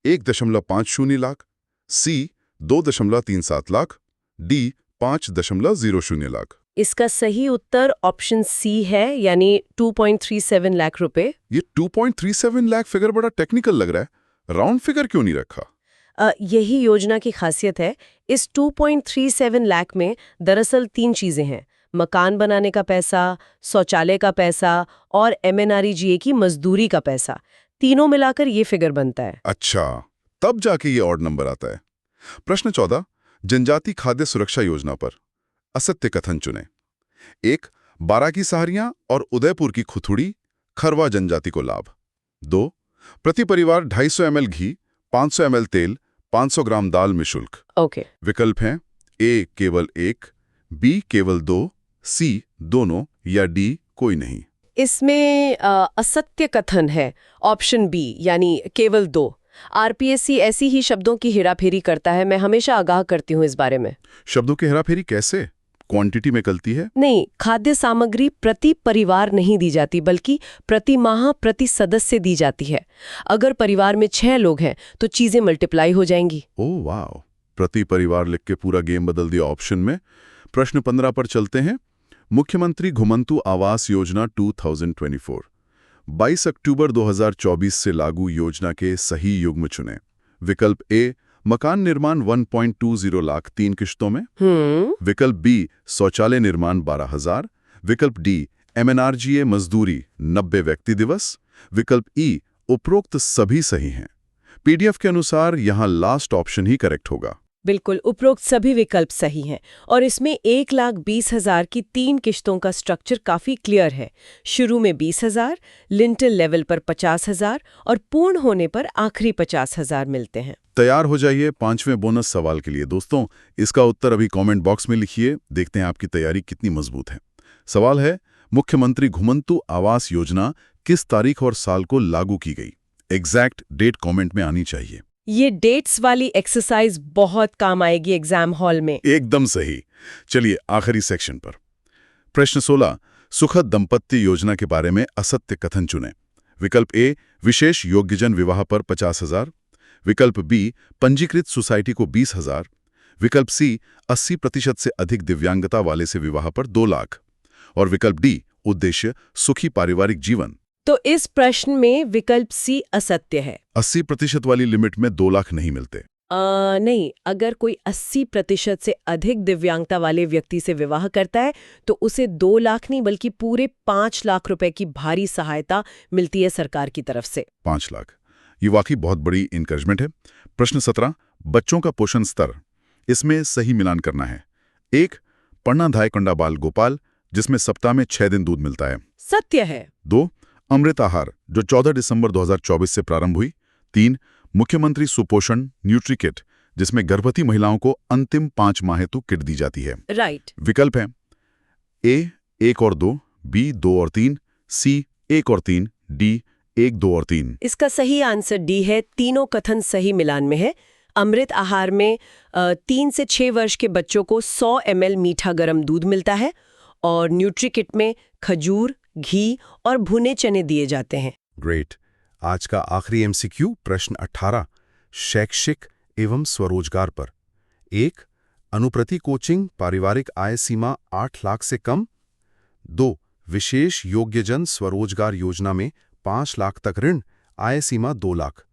1.50 लाख, सी 2.37 लाख, डी 5.00 लाख। इसका सही उत्तर ऑप्शन सी है, यानी 2.37 लाख रुपए। ये 2.37 लाख फिगर बड़ा टेक्निकल लग रहा है, राउंड फिगर क्यों नहीं रखा? यही योजना की खासियत है। इस 2.37 लाख में दरअसल 3 चीजें हैं: मकान बनाने का पैसा, शौचालय का पैसा और MNREGA की मजदूरी का पैसा। तीनों मिलाकर ये फिगर बनता है। अच्छा, तब जाके ये ऑड नंबर आता है। प्रश्न 14 जनजाति खाद्य सुरक्षा योजना पर असत्य कथन चुने। 1 बारा की सहारियां और उदयपुर की खुथुड़ी खरवा जनजाति को लाभ। 2 प्रति परिवार 250 ml घी, 500 ml तेल, 500 ग्राम दाल में शुल्क। ओके। विकल्प हैं ए केवल 1, बी केवल 2, सी दोनों या डी कोई नहीं। इसमें असत्य कथन है ऑप्शन बी, यानी केवल 2। RPSC ऐसी ही शब्दों की हेराफेरी करता है। मैं हमेशा आगाह करती हूँ इस बारे में। शब्दों की हेराफेरी कैसे? क्वांटिटी में गलती है? नहीं, खाद्य सामग्री प्रति परिवार नहीं दी जाती, बल्कि प्रति माह प्रति सदस्य दी जाती है। अगर परिवार में 6 लोग हैं तो चीजें मल्टीप्लाई हो जाएंगी। ओह वाह, प्रति परिवार लिख के पूरा गेम बदल दिया ऑप्शन में। प्रश्न 15 पर चलते हैं। मुख्यमंत्री घुमंतु आवास योजना 2024 22 अक्टूबर 2024 से लागू योजना के सही युग्म चुनें। विकल्प ए मकान निर्माण 1.20 लाख 3 किश्तों में। विकल्प बी शौचालय निर्माण 12,000। विकल्प डी MNREGA मजदूरी 90 व्यक्ति दिवस। विकल्प ई उपरोक्त सभी सही हैं। PDF के अनुसार यहां लास्ट ऑप्शन ही करेक्ट होगा। बिल्कुल, उपरोक्त सभी विकल्प सही हैं और इसमें 1,20,000 की 3 किश्तों का स्ट्रक्चर काफी क्लियर है। शुरू में 20,000, लिंटल लेवल पर 50,000 और पूर्ण होने पर आखिरी 50,000 मिलते हैं। तैयार हो जाइए 5वें बोनस सवाल के लिए। दोस्तों, इसका उत्तर अभी कमेंट बॉक्स में लिखिए, देखते हैं आपकी तैयारी कितनी मजबूत है। सवाल है, मुख्यमंत्री घुमंतु आवास योजना किस तारीख और साल को लागू की गई? एग्जैक्ट डेट कमेंट में आनी चाहिए। ये डेट्स वाली एक्सरसाइज बहुत काम आएगी एग्जाम हॉल में। एकदम सही। चलिए आखिरी सेक्शन पर। प्रश्न 16 सुखद दंपत्ति योजना के बारे में असत्य कथन चुनें। विकल्प ए विशेष योग्यजन विवाह पर 50,000। विकल्प बी पंजीकृत सोसाइटी को 20,000। विकल्प सी 80% से अधिक दिव्यांगता वाले से विवाह पर 2 लाख। और विकल्प डी उद्देश्य सुखी पारिवारिक जीवन। तो इस प्रश्न में विकल्प सी असत्य है। 80% वाली लिमिट में 2 लाख नहीं मिलते। नहीं, अगर कोई 80% से अधिक दिव्यांगता वाले व्यक्ति से विवाह करता है तो उसे 2 लाख नहीं बल्कि पूरे 5 लाख रुपए की भारी सहायता मिलती है सरकार की तरफ से। 5 लाख, ये वाकई बहुत बड़ी इंकरेजमेंट है। प्रश्न 17 बच्चों का पोषण स्तर। इसमें सही मिलान करना है। 1 पन्नाधाय कंडा बाल गोपाल, जिसमें सप्ताह में 6 दिन दूध मिलता है। सत्य है। 2 अमृत आहार, जो 14 दिसंबर 2024 से प्रारंभ हुई। 3 मुख्यमंत्री सुपोषण न्यूट्री किट, जिसमें गर्भवती महिलाओं को अंतिम 5 माह हेतु किट दी जाती है। राइट। विकल्प है ए 1 और 2, बी 2 और 3, सी 1 और 3, डी 1, 2 और 3। इसका सही आंसर डी है। तीनों कथन सही मिलान में है। अमृत आहार में 3 से 6 वर्ष के बच्चों को 100 ml मीठा गर्म दूध मिलता है और न्यूट्री किट में खजूर, घी और भुने चने दिए जाते हैं। ग्रेट। आज का आखिरी MCQ प्रश्न 18 शैक्षिक एवं स्वरोजगार पर। 1 अनुप्रति कोचिंग पारिवारिक आय सीमा 8 लाख से कम। 2 विशेष योग्यजन स्वरोजगार योजना में 5 लाख तक ऋण, आय सीमा 2 लाख।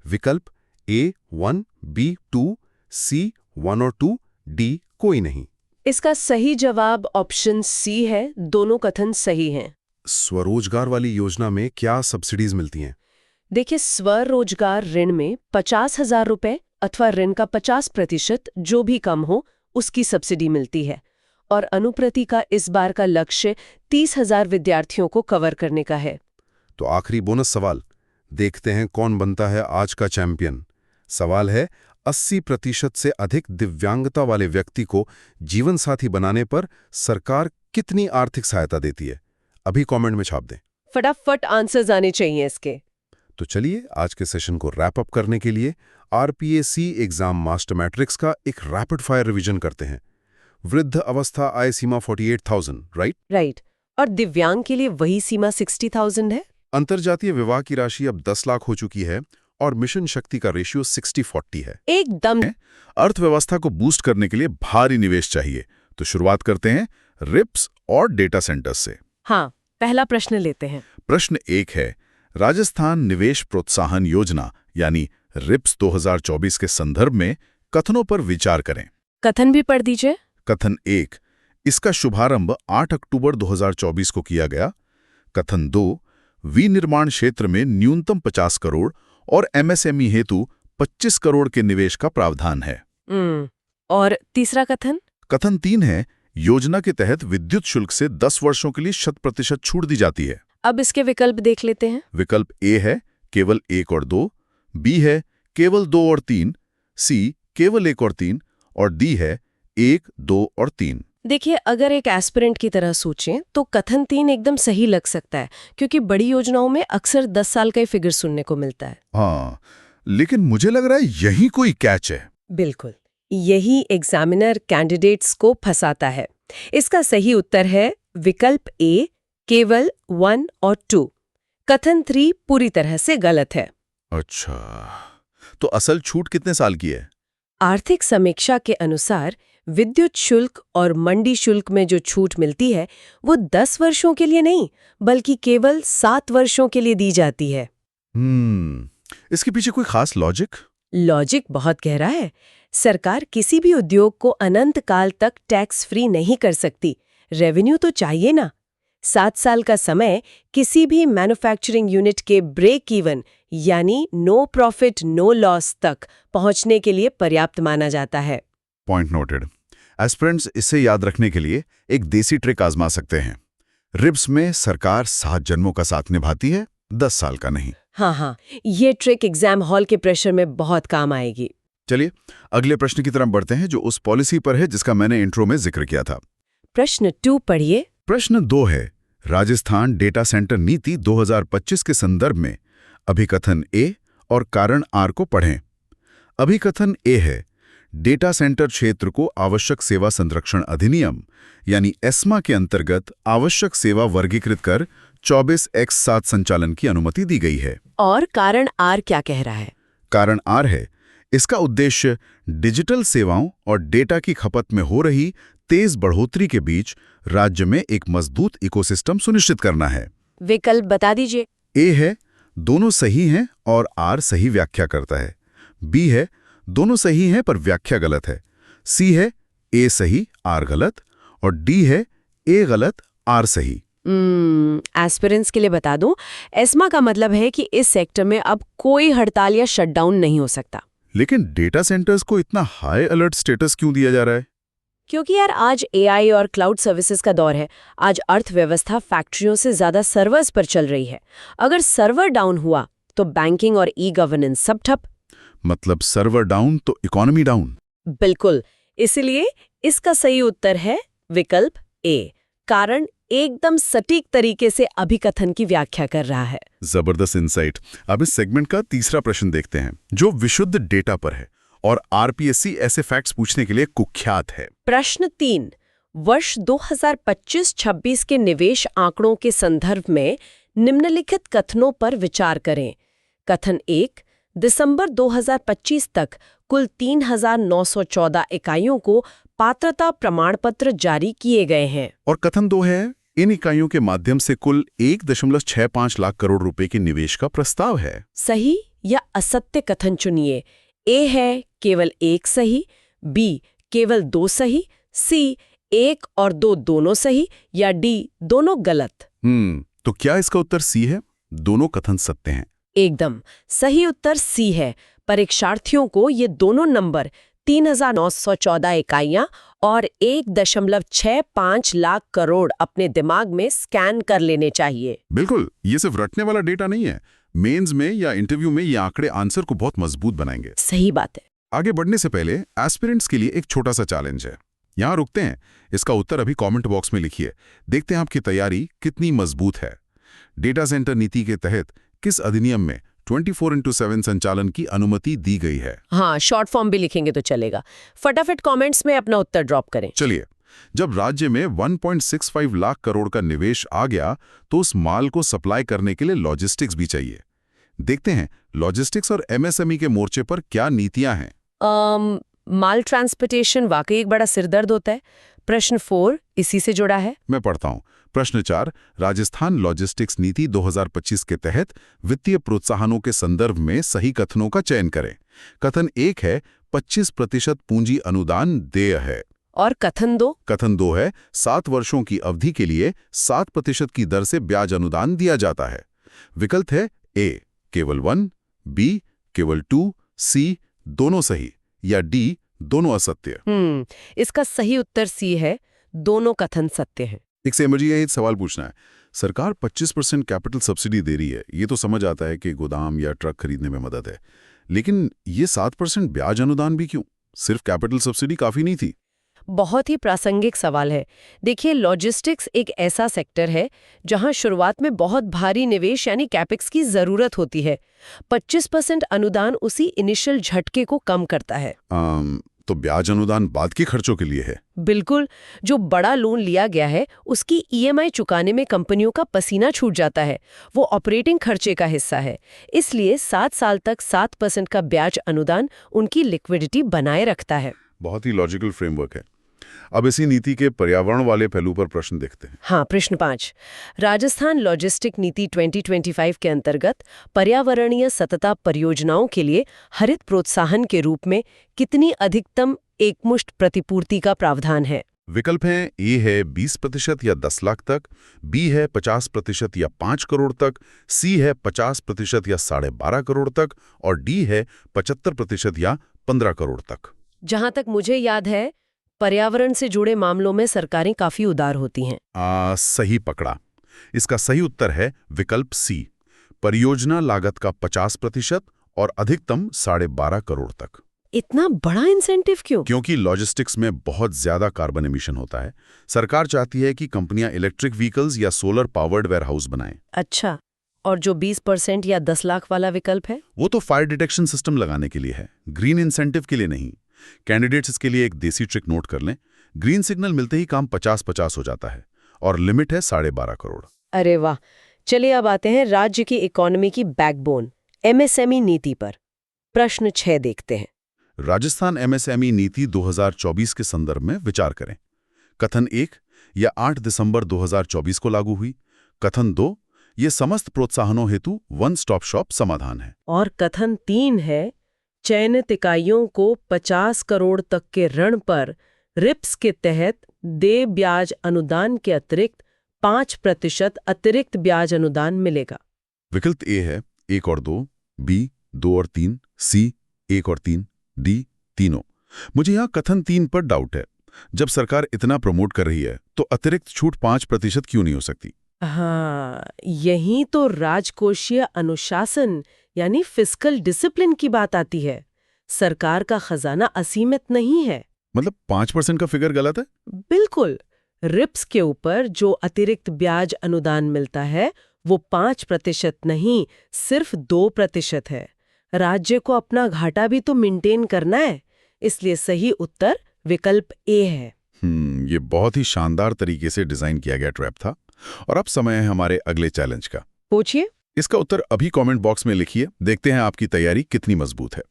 विकल्प A1, B2, C1 और 2, D कोई नहीं। इसका सही जवाब ऑप्शन सी है। दोनों कथन सही हैं। स्वरोजगार वाली योजना में क्या सब्सिडीज मिलती हैं? देखिए, स्वरोजगार ऋण में 50,000 रुपए अथवा ऋण का 50% जो भी कम हो उसकी सब्सिडी मिलती है और अनुप्रति का इस बार का लक्ष्य 30,000 विद्यार्थियों को कवर करने का है। तो आखिरी बोनस सवाल, देखते हैं कौन बनता है आज का चैंपियन। सवाल है 80% से अधिक दिव्यांगता वाले व्यक्ति को जीवन साथी बनाने पर सरकार कितनी आर्थिक सहायता देती है? अभी कमेंट में छाप दें। फटाफट आंसर्स आने चाहिए इसके। तो चलिए आज के सेशन को रैप अप करने के लिए आरपीएससी एग्जाम मास्टर मैट्रिक्स का एक रैपिड फायर रिवीजन करते हैं। वृद्ध अवस्था आय सीमा 48,000, राइट? राइट। और दिव्यांग के लिए वही सीमा 60,000 है। अंतर्जातीय विवाह की राशि अब 10 लाख हो चुकी है और मिशन शक्ति का रेशियो 60-40 है। एकदम। अर्थव्यवस्था को बूस्ट करने के लिए भारी निवेश चाहिए, तो शुरुआत करते हैं रिप्स और डेटा सेंटर्स से। हाँ, पहला प्रश्न लेते हैं। प्रश्न 1 है, राजस्थान निवेश प्रोत्साहन योजना यानी रिप्स 2024 के संदर्भ में कथनों पर विचार करें। कथन भी पढ़ दीजिए। कथन 1, इसका शुभारंभ 8 अक्टूबर 2024 को किया गया। कथन 2, विनिर्माण क्षेत्र में न्यूनतम 50 करोड़ और एमएसएमई हेतु 25 करोड़ के निवेश का प्रावधान है। और तीसरा कथन? कथन 3 है, योजना के तहत विद्युत शुल्क से 10 वर्षों के लिए 100% छूट दी जाती है। अब इसके विकल्प देख लेते हैं। विकल्प ए है केवल 1 और 2, बी है केवल 2 और 3, सी केवल 1 और 3 और डी है 1, 2 और 3। देखिए, अगर एक एस्पिरेंट की तरह सोचें तो कथन 3 एकदम सही लग सकता है, क्योंकि बड़ी योजनाओं में अक्सर 10 साल का ही फिगर सुनने को मिलता है। हाँ, लेकिन मुझे लग रहा है यही कोई कैच है। बिल्कुल, यही एग्जामिनर कैंडिडेट्स को फंसाता है। इसका सही उत्तर है विकल्प ए, केवल 1 और 2। कथन 3 पूरी तरह से गलत है। अच्छा, तो असल छूट कितने साल की है? आर्थिक समीक्षा के अनुसार विद्युत शुल्क और मंडी शुल्क में जो छूट मिलती है वो 10 वर्षों के लिए नहीं, बल्कि केवल 7 वर्षों के लिए दी जाती है। इसके पीछे कोई खास लॉजिक? लॉजिक बहुत गहरा है। सरकार किसी भी उद्योग को अनंत काल तक टैक्स फ्री नहीं कर सकती। रेवेन्यू तो चाहिए ना। 7 साल का समय किसी भी मैन्युफैक्चरिंग यूनिट के ब्रेक इवन यानी नो प्रॉफिट नो लॉस तक पहुंचने के लिए पर्याप्त माना जाता है। Point noted. एस्पिरेंट्स इसे याद रखने के लिए एक देसी ट्रिक आजमा सकते हैं। रिप्स में सरकार 7 जन्मों का साथ निभाती है, 10 साल का नहीं। हाँ, ये ट्रिक एग्जाम हॉल के प्रेशर में बहुत काम आएगी। चलिए अगले प्रश्न की तरफ बढ़ते हैं, जो उस पॉलिसी पर है जिसका मैंने इंट्रो में जिक्र किया था। प्रश्न 2 पढ़िए। प्रश्न 2 है, राजस्थान डेटा सेंटर नीति 2025 के संदर्भ में अभिकथन ए और कारण आर को पढ़ें। अभिकथन ए है, डेटा सेंटर क्षेत्र को आवश्यक सेवा संरक्षण अधिनियम यानी एस्मा के अंतर्गत आवश्यक सेवा वर्गीकृत कर 24x7 संचालन की अनुमति दी गई है। और कारण आर क्या कह रहा है? कारण आर है, इसका उद्देश्य डिजिटल सेवाओं और डेटा की खपत में हो रही तेज बढ़ोतरी के बीच राज्य में एक मजबूत इकोसिस्टम सुनिश्चित करना है। विकल्प बता दीजिए। ए है, दोनों सही हैं और आर सही व्याख्या करता है। बी है, दोनों सही हैं पर व्याख्या गलत है। सी है, ए सही आर गलत। और डी है, ए गलत आर सही। एस्पिरेंट्स के लिए बता दूं, एस्मा का मतलब है कि इस सेक्टर में अब कोई हड़ताल या शटडाउन नहीं हो सकता। लेकिन डेटा सेंटर्स को इतना हाई अलर्ट स्टेटस क्यों दिया जा रहा है? क्योंकि यार आज एआई और क्लाउड सर्विसेज का दौर है। आज अर्थव्यवस्था फैक्ट्रियों से ज्यादा सर्वर्स पर चल रही है। अगर सर्वर डाउन हुआ तो बैंकिंग और ई गवर्नेंस सब ठप। मतलब सर्वर डाउन तो इकोनॉमी डाउन। बिल्कुल, इसलिए इसका सही उत्तर है विकल्प ए। कारण एकदम सटीक तरीके से अभिकथन की व्याख्या कर रहा है। जबरदस्त इंसाइट। अब इस सेगमेंट का तीसरा प्रश्न देखते हैं, जो विशुद्ध डेटा पर है और आरपीएससी ऐसे फैक्ट्स पूछने के लिए कुख्यात है। प्रश्न 3, वर्ष 2025-26 के निवेश आंकड़ों के संदर्भ में निम्नलिखित कथनों पर विचार करें। कथन 1, दिसंबर 2025 तक कुल 3,914 इकाइयों को पात्रता प्रमाण पत्र जारी किए गए हैं। और कथन 2 है, इन इकाइयों के माध्यम से कुल 1.65 लाख करोड़ रुपए के निवेश का प्रस्ताव है। सही या असत्य कथन चुनिए। ए है केवल 1 सही, बी केवल 2 सही, सी 1 और 2 दोनों सही, या डी दोनों गलत। तो क्या इसका उत्तर सी है? दोनों कथन सत्य हैं। एकदम सही उत्तर सी है। परीक्षार्थियों को ये दोनों नंबर 3,914 इकाइयां और 1.65 लाख करोड़ अपने दिमाग में स्कैन कर लेने चाहिए। बिल्कुल, ये सिर्फ रटने वाला डेटा नहीं है। मेंस में या इंटरव्यू में ये आंकड़े आंसर को बहुत मजबूत बनाएंगे। सही बात है। आगे बढ़ने से पहले एस्पिरेंट्स के लिए एक छोटा सा चैलेंज है। यहाँ रुकते हैं, इसका उत्तर अभी कमेंट बॉक्स में लिखिए। देखते हैं आपकी तैयारी कितनी मजबूत है। डेटा सेंटर नीति के तहत किस अधिनियम में 24/7 संचालन की अनुमति दी गई है। हाँ, शॉर्ट फॉर्म भी लिखेंगे तो चलेगा। फटाफट कमेंट्स में अपना उत्तर ड्रॉप करें। चलिए, जब राज्य में 1.65 लाख करोड़ का निवेश आ गया तो उस माल को सप्लाई करने के लिए लॉजिस्टिक्स भी चाहिए। देखते हैं लॉजिस्टिक्स और एमएसएमई के मोर्चे पर क्या नीतियां हैं। माल ट्रांसपोर्टेशन वाकई एक बड़ा सिरदर्द होता है। प्रश्न 4 इसी से जुड़ा है। मैं पढ़ता हूं। प्रश्न 4, राजस्थान लॉजिस्टिक्स नीति 2025 के तहत वित्तीय प्रोत्साहनों के संदर्भ में सही कथनों का चयन करें। कथन 1 है 25% पूंजी अनुदान देय है। और कथन 2? कथन 2 है 7 वर्षों की अवधि के लिए 7% की दर से ब्याज अनुदान दिया जाता है। विकल्प है ए केवल 1, बी केवल 2, सी दोनों सही या डी दोनों असत्य। इसका सही उत्तर सी है, दोनों कथन सत्य हैं। एक से मुझे यही सवाल पूछना है, सरकार 25% कैपिटल सब्सिडी दे रही है, ये तो समझ आता है कि गोदाम या ट्रक खरीदने में मदद है, लेकिन ये 7% ब्याज अनुदान भी क्यों? सिर्फ कैपिटल सब्सिडी काफी नहीं थी? बहुत ही प्रासंगिक सवाल है। देखिए, लॉजिस्टिक्स एक ऐसा सेक्टर है जहां शुरुआत में बहुत भारी निवेश यानी कैपेक्स की जरूरत होती है। 25% अनुदान उसी इनिशियल झटके को कम करता है। तो ब्याज अनुदान बाद के खर्चों के लिए है? बिल्कुल। जो बड़ा लोन लिया गया है उसकी ईएमआई चुकाने में कंपनियों का पसीना छूट जाता है, वो ऑपरेटिंग खर्चे का हिस्सा है। इसलिए 7 साल तक 7% का ब्याज अनुदान उनकी लिक्विडिटी बनाए रखता है। बहुत ही लॉजिकल फ्रेमवर्क है। अब इसी नीति के पर्यावरण वाले पहलू पर प्रश्न देखते हैं। हाँ, प्रश्न 5, राजस्थान लॉजिस्टिक नीति 2025 के अंतर्गत पर्यावरणीय सतत परियोजनाओं के लिए हरित प्रोत्साहन के रूप में कितनी अधिकतम एकमुश्त प्रतिपूर्ति का प्रावधान है? विकल्प हैं, ए है 20% या 10 लाख तक, बी है 50% या 5 करोड़ तक, सी है 50% या 12.5 करोड़ तक और डी है 75% या 15 करोड़ तक। जहां तक मुझे याद है, पर्यावरण से जुड़े मामलों में सरकारें काफी उदार होती हैं। सही पकड़ा। इसका सही उत्तर है विकल्प सी, परियोजना लागत का 50% और अधिकतम 12.5 करोड़ तक। इतना बड़ा इंसेंटिव क्यों? क्योंकि लॉजिस्टिक्स में बहुत ज्यादा कार्बन एमिशन होता है। सरकार चाहती है कि कंपनियां इलेक्ट्रिक व्हीकल्स या सोलर पावर्ड वेयरहाउस बनाएं। अच्छा, और जो 20% या 10 लाख वाला विकल्प है? वो तो फायर डिटेक्शन सिस्टम लगाने के लिए है, ग्रीन इंसेंटिव के लिए नहीं। कैंडिडेट्स इसके लिए एक देसी ट्रिक नोट कर लें। ग्रीन सिग्नल मिलते ही काम 50-50 हो जाता है और लिमिट है 12.5 करोड़। अरे वाह। चलिए अब आते हैं राज्य की इकोनॉमी की बैकबोन एमएसएमई नीति पर। प्रश्न 6 देखते हैं। राजस्थान एमएसएमई नीति 2024 के संदर्भ में विचार करें। कथन 1, यह 8 दिसंबर 2024 को लागू हुई। कथन 2, ये समस्त प्रोत्साहनों हेतु वन स्टॉप शॉप समाधान है। और कथन 3 है, चयनित इकाइयों को 50 करोड़ तक के ऋण पर रिप्स के तहत देय ब्याज अनुदान के अतिरिक्त 5% अतिरिक्त ब्याज अनुदान मिलेगा। विकल्प ए है 1 और 2, बी 2 और 3, सी 1 और 3, डी तीनों। मुझे यहाँ कथन 3 पर डाउट है। जब सरकार इतना प्रमोट कर रही है तो अतिरिक्त छूट 5% क्यों नहीं हो सकती? हाँ, यही तो राजकोषीय अनुशासन यानी फिस्कल डिसिप्लिन की बात आती है। सरकार का खजाना असीमित नहीं है। मतलब 5% का फिगर गलत है? बिल्कुल। रिप्स के ऊपर जो अतिरिक्त ब्याज अनुदान मिलता है वो 5% नहीं, सिर्फ 2% है। राज्य को अपना घाटा भी तो मेंटेन करना है, इसलिए सही उत्तर विकल्प ए है। ये बहुत ही शानदार तरीके से डिजाइन किया गया ट्रैप था। और अब समय है हमारे अगले चैलेंज का। पूछिए। इसका उत्तर अभी कमेंट बॉक्स में लिखिए। देखते हैं आपकी तैयारी कितनी मजबूत है।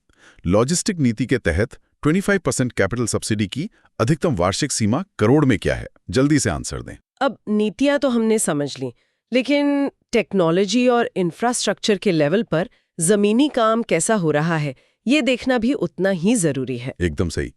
लॉजिस्टिक नीति के तहत 25% कैपिटल सब्सिडी की अधिकतम वार्षिक सीमा करोड़ में क्या है? जल्दी से आंसर दें। अब नीतियां तो हमने समझ ली, लेकिन टेक्नोलॉजी और इंफ्रास्ट्रक्चर के लेवल पर जमीनी काम कैसा हो रहा है, ये देखना भी उतना ही जरूरी है। एकदम सही।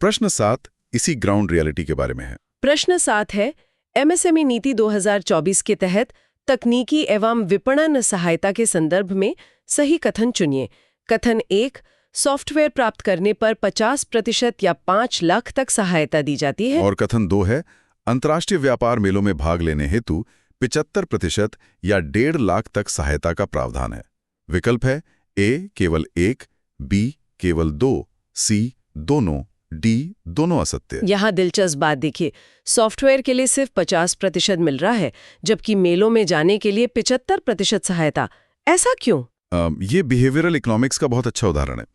प्रश्न 7 इसी ग्राउंड रियलिटी के बारे में है। प्रश्न 7 है, एमएसएमई नीति 2024 के तहत तकनीकी एवं विपणन सहायता के संदर्भ में सही कथन चुनिए। कथन 1, सॉफ्टवेयर प्राप्त करने पर 50% या 5 लाख तक सहायता दी जाती है। और कथन 2 है, अंतर्राष्ट्रीय व्यापार मेलों में भाग लेने हेतु 75% या 1.5 लाख तक सहायता का प्रावधान है। विकल्प है ए केवल 1, बी केवल 2, सी दोनों, डी दोनों असत्य। यहाँ दिलचस्प बात देखिए, सॉफ्टवेयर के लिए सिर्फ 50% मिल रहा है, जबकि मेलों में जाने के लिए 75% सहायता। ऐसा क्यों? ये बिहेवियरल इकोनॉमिक्स का बहुत अच्छा उदाहरण है।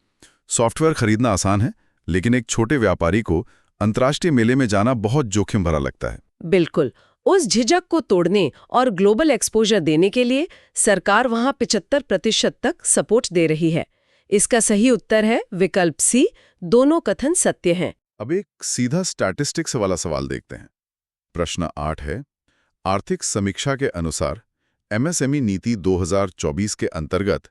सॉफ्टवेयर खरीदना आसान है, लेकिन एक छोटे व्यापारी को अंतर्राष्ट्रीय मेले में जाना बहुत जोखिम भरा लगता है। बिल्कुल। उस झिझक को तोड़ने और ग्लोबल एक्सपोजर देने के लिए सरकार वहां 75% तक सपोर्ट दे रही है। इसका सही उत्तर है विकल्प सी, दोनों कथन सत्य हैं। अब एक सीधा स्टैटिस्टिक्स वाला सवाल देखते हैं। प्रश्न 8 है, आर्थिक समीक्षा के अनुसार एमएसएमई नीति 2024 के अंतर्गत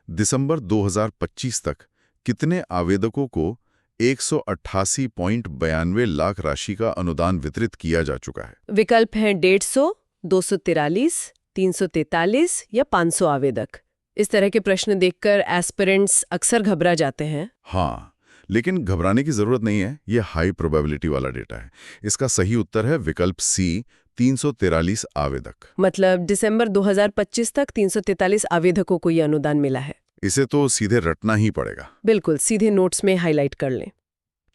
दिसंबर 2025 तक कितने आवेदकों को 188.92 लाख राशि का अनुदान वितरित किया जा चुका है? विकल्प हैं 150, 243, 343 या 500 आवेदक। इस तरह के प्रश्न देखकर एस्पिरेंट्स अक्सर घबरा जाते हैं। हाँ, लेकिन घबराने की जरूरत नहीं है, ये हाई प्रोबेबिलिटी वाला डेटा है। इसका सही उत्तर है विकल्प सी, 343 आवेदक। मतलब दिसंबर 2025 तक 343 आवेदकों को ये अनुदान मिला है। इसे तो सीधे रटना ही पड़ेगा। बिल्कुल, सीधे नोट्स में हाईलाइट कर लें।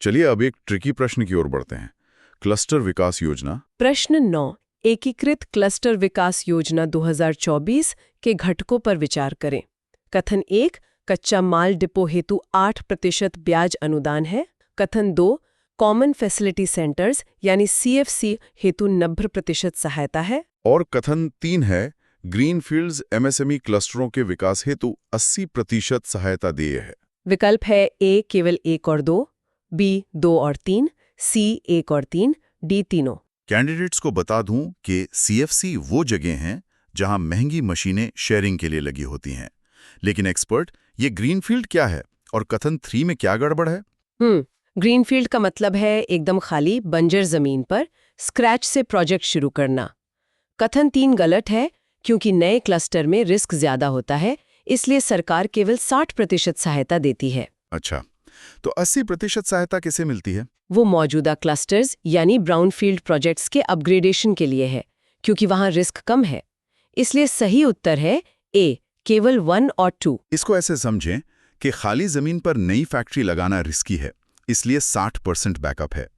चलिए अब एक ट्रिकी प्रश्न की ओर बढ़ते हैं। क्लस्टर विकास योजना। प्रश्न 9, एकीकृत क्लस्टर विकास योजना 2024 के घटकों पर विचार करें। कथन 1, कच्चा माल डिपो हेतु 8% ब्याज अनुदान है। कथन 2, कॉमन फैसिलिटी सेंटर्स यानी CFC हेतु 90% सहायता है। और कथन 3 है, ग्रीनफील्ड्स एमएसएमई क्लस्टरों के विकास हेतु 80% सहायता देय है। विकल्प है ए केवल 1 और 2, B 2 और 3, C 1 और 3, D तीनों। कैंडिडेट्स को बता दूं कि CFC वो जगह हैं जहां महंगी मशीनें शेयरिंग के लिए लगी होती हैं। लेकिन एक्सपर्ट, ये ग्रीनफील्ड क्या है और कथन 3 में क्या गड़बड़ है? ग्रीनफील्ड का मतलब है एकदम खाली बंजर जमीन पर स्क्रैच से प्रोजेक्ट शुरू करना। कथन 3 गलत है, क्योंकि नए क्लस्टर में रिस्क ज्यादा होता है, इसलिए सरकार केवल 60% सहायता देती है। अच्छा, तो 80% सहायता किसे मिलती है? वो मौजूदा क्लस्टर्स यानी ब्राउनफील्ड प्रोजेक्ट्स के अपग्रेडेशन के लिए है, क्योंकि वहां रिस्क कम है। इसलिए सही उत्तर है ए, केवल 1 और 2। इसको ऐसे समझें कि खाली जमीन पर नई फैक्ट्री लगाना रिस्की है, इसलिए 60% बैकअप है।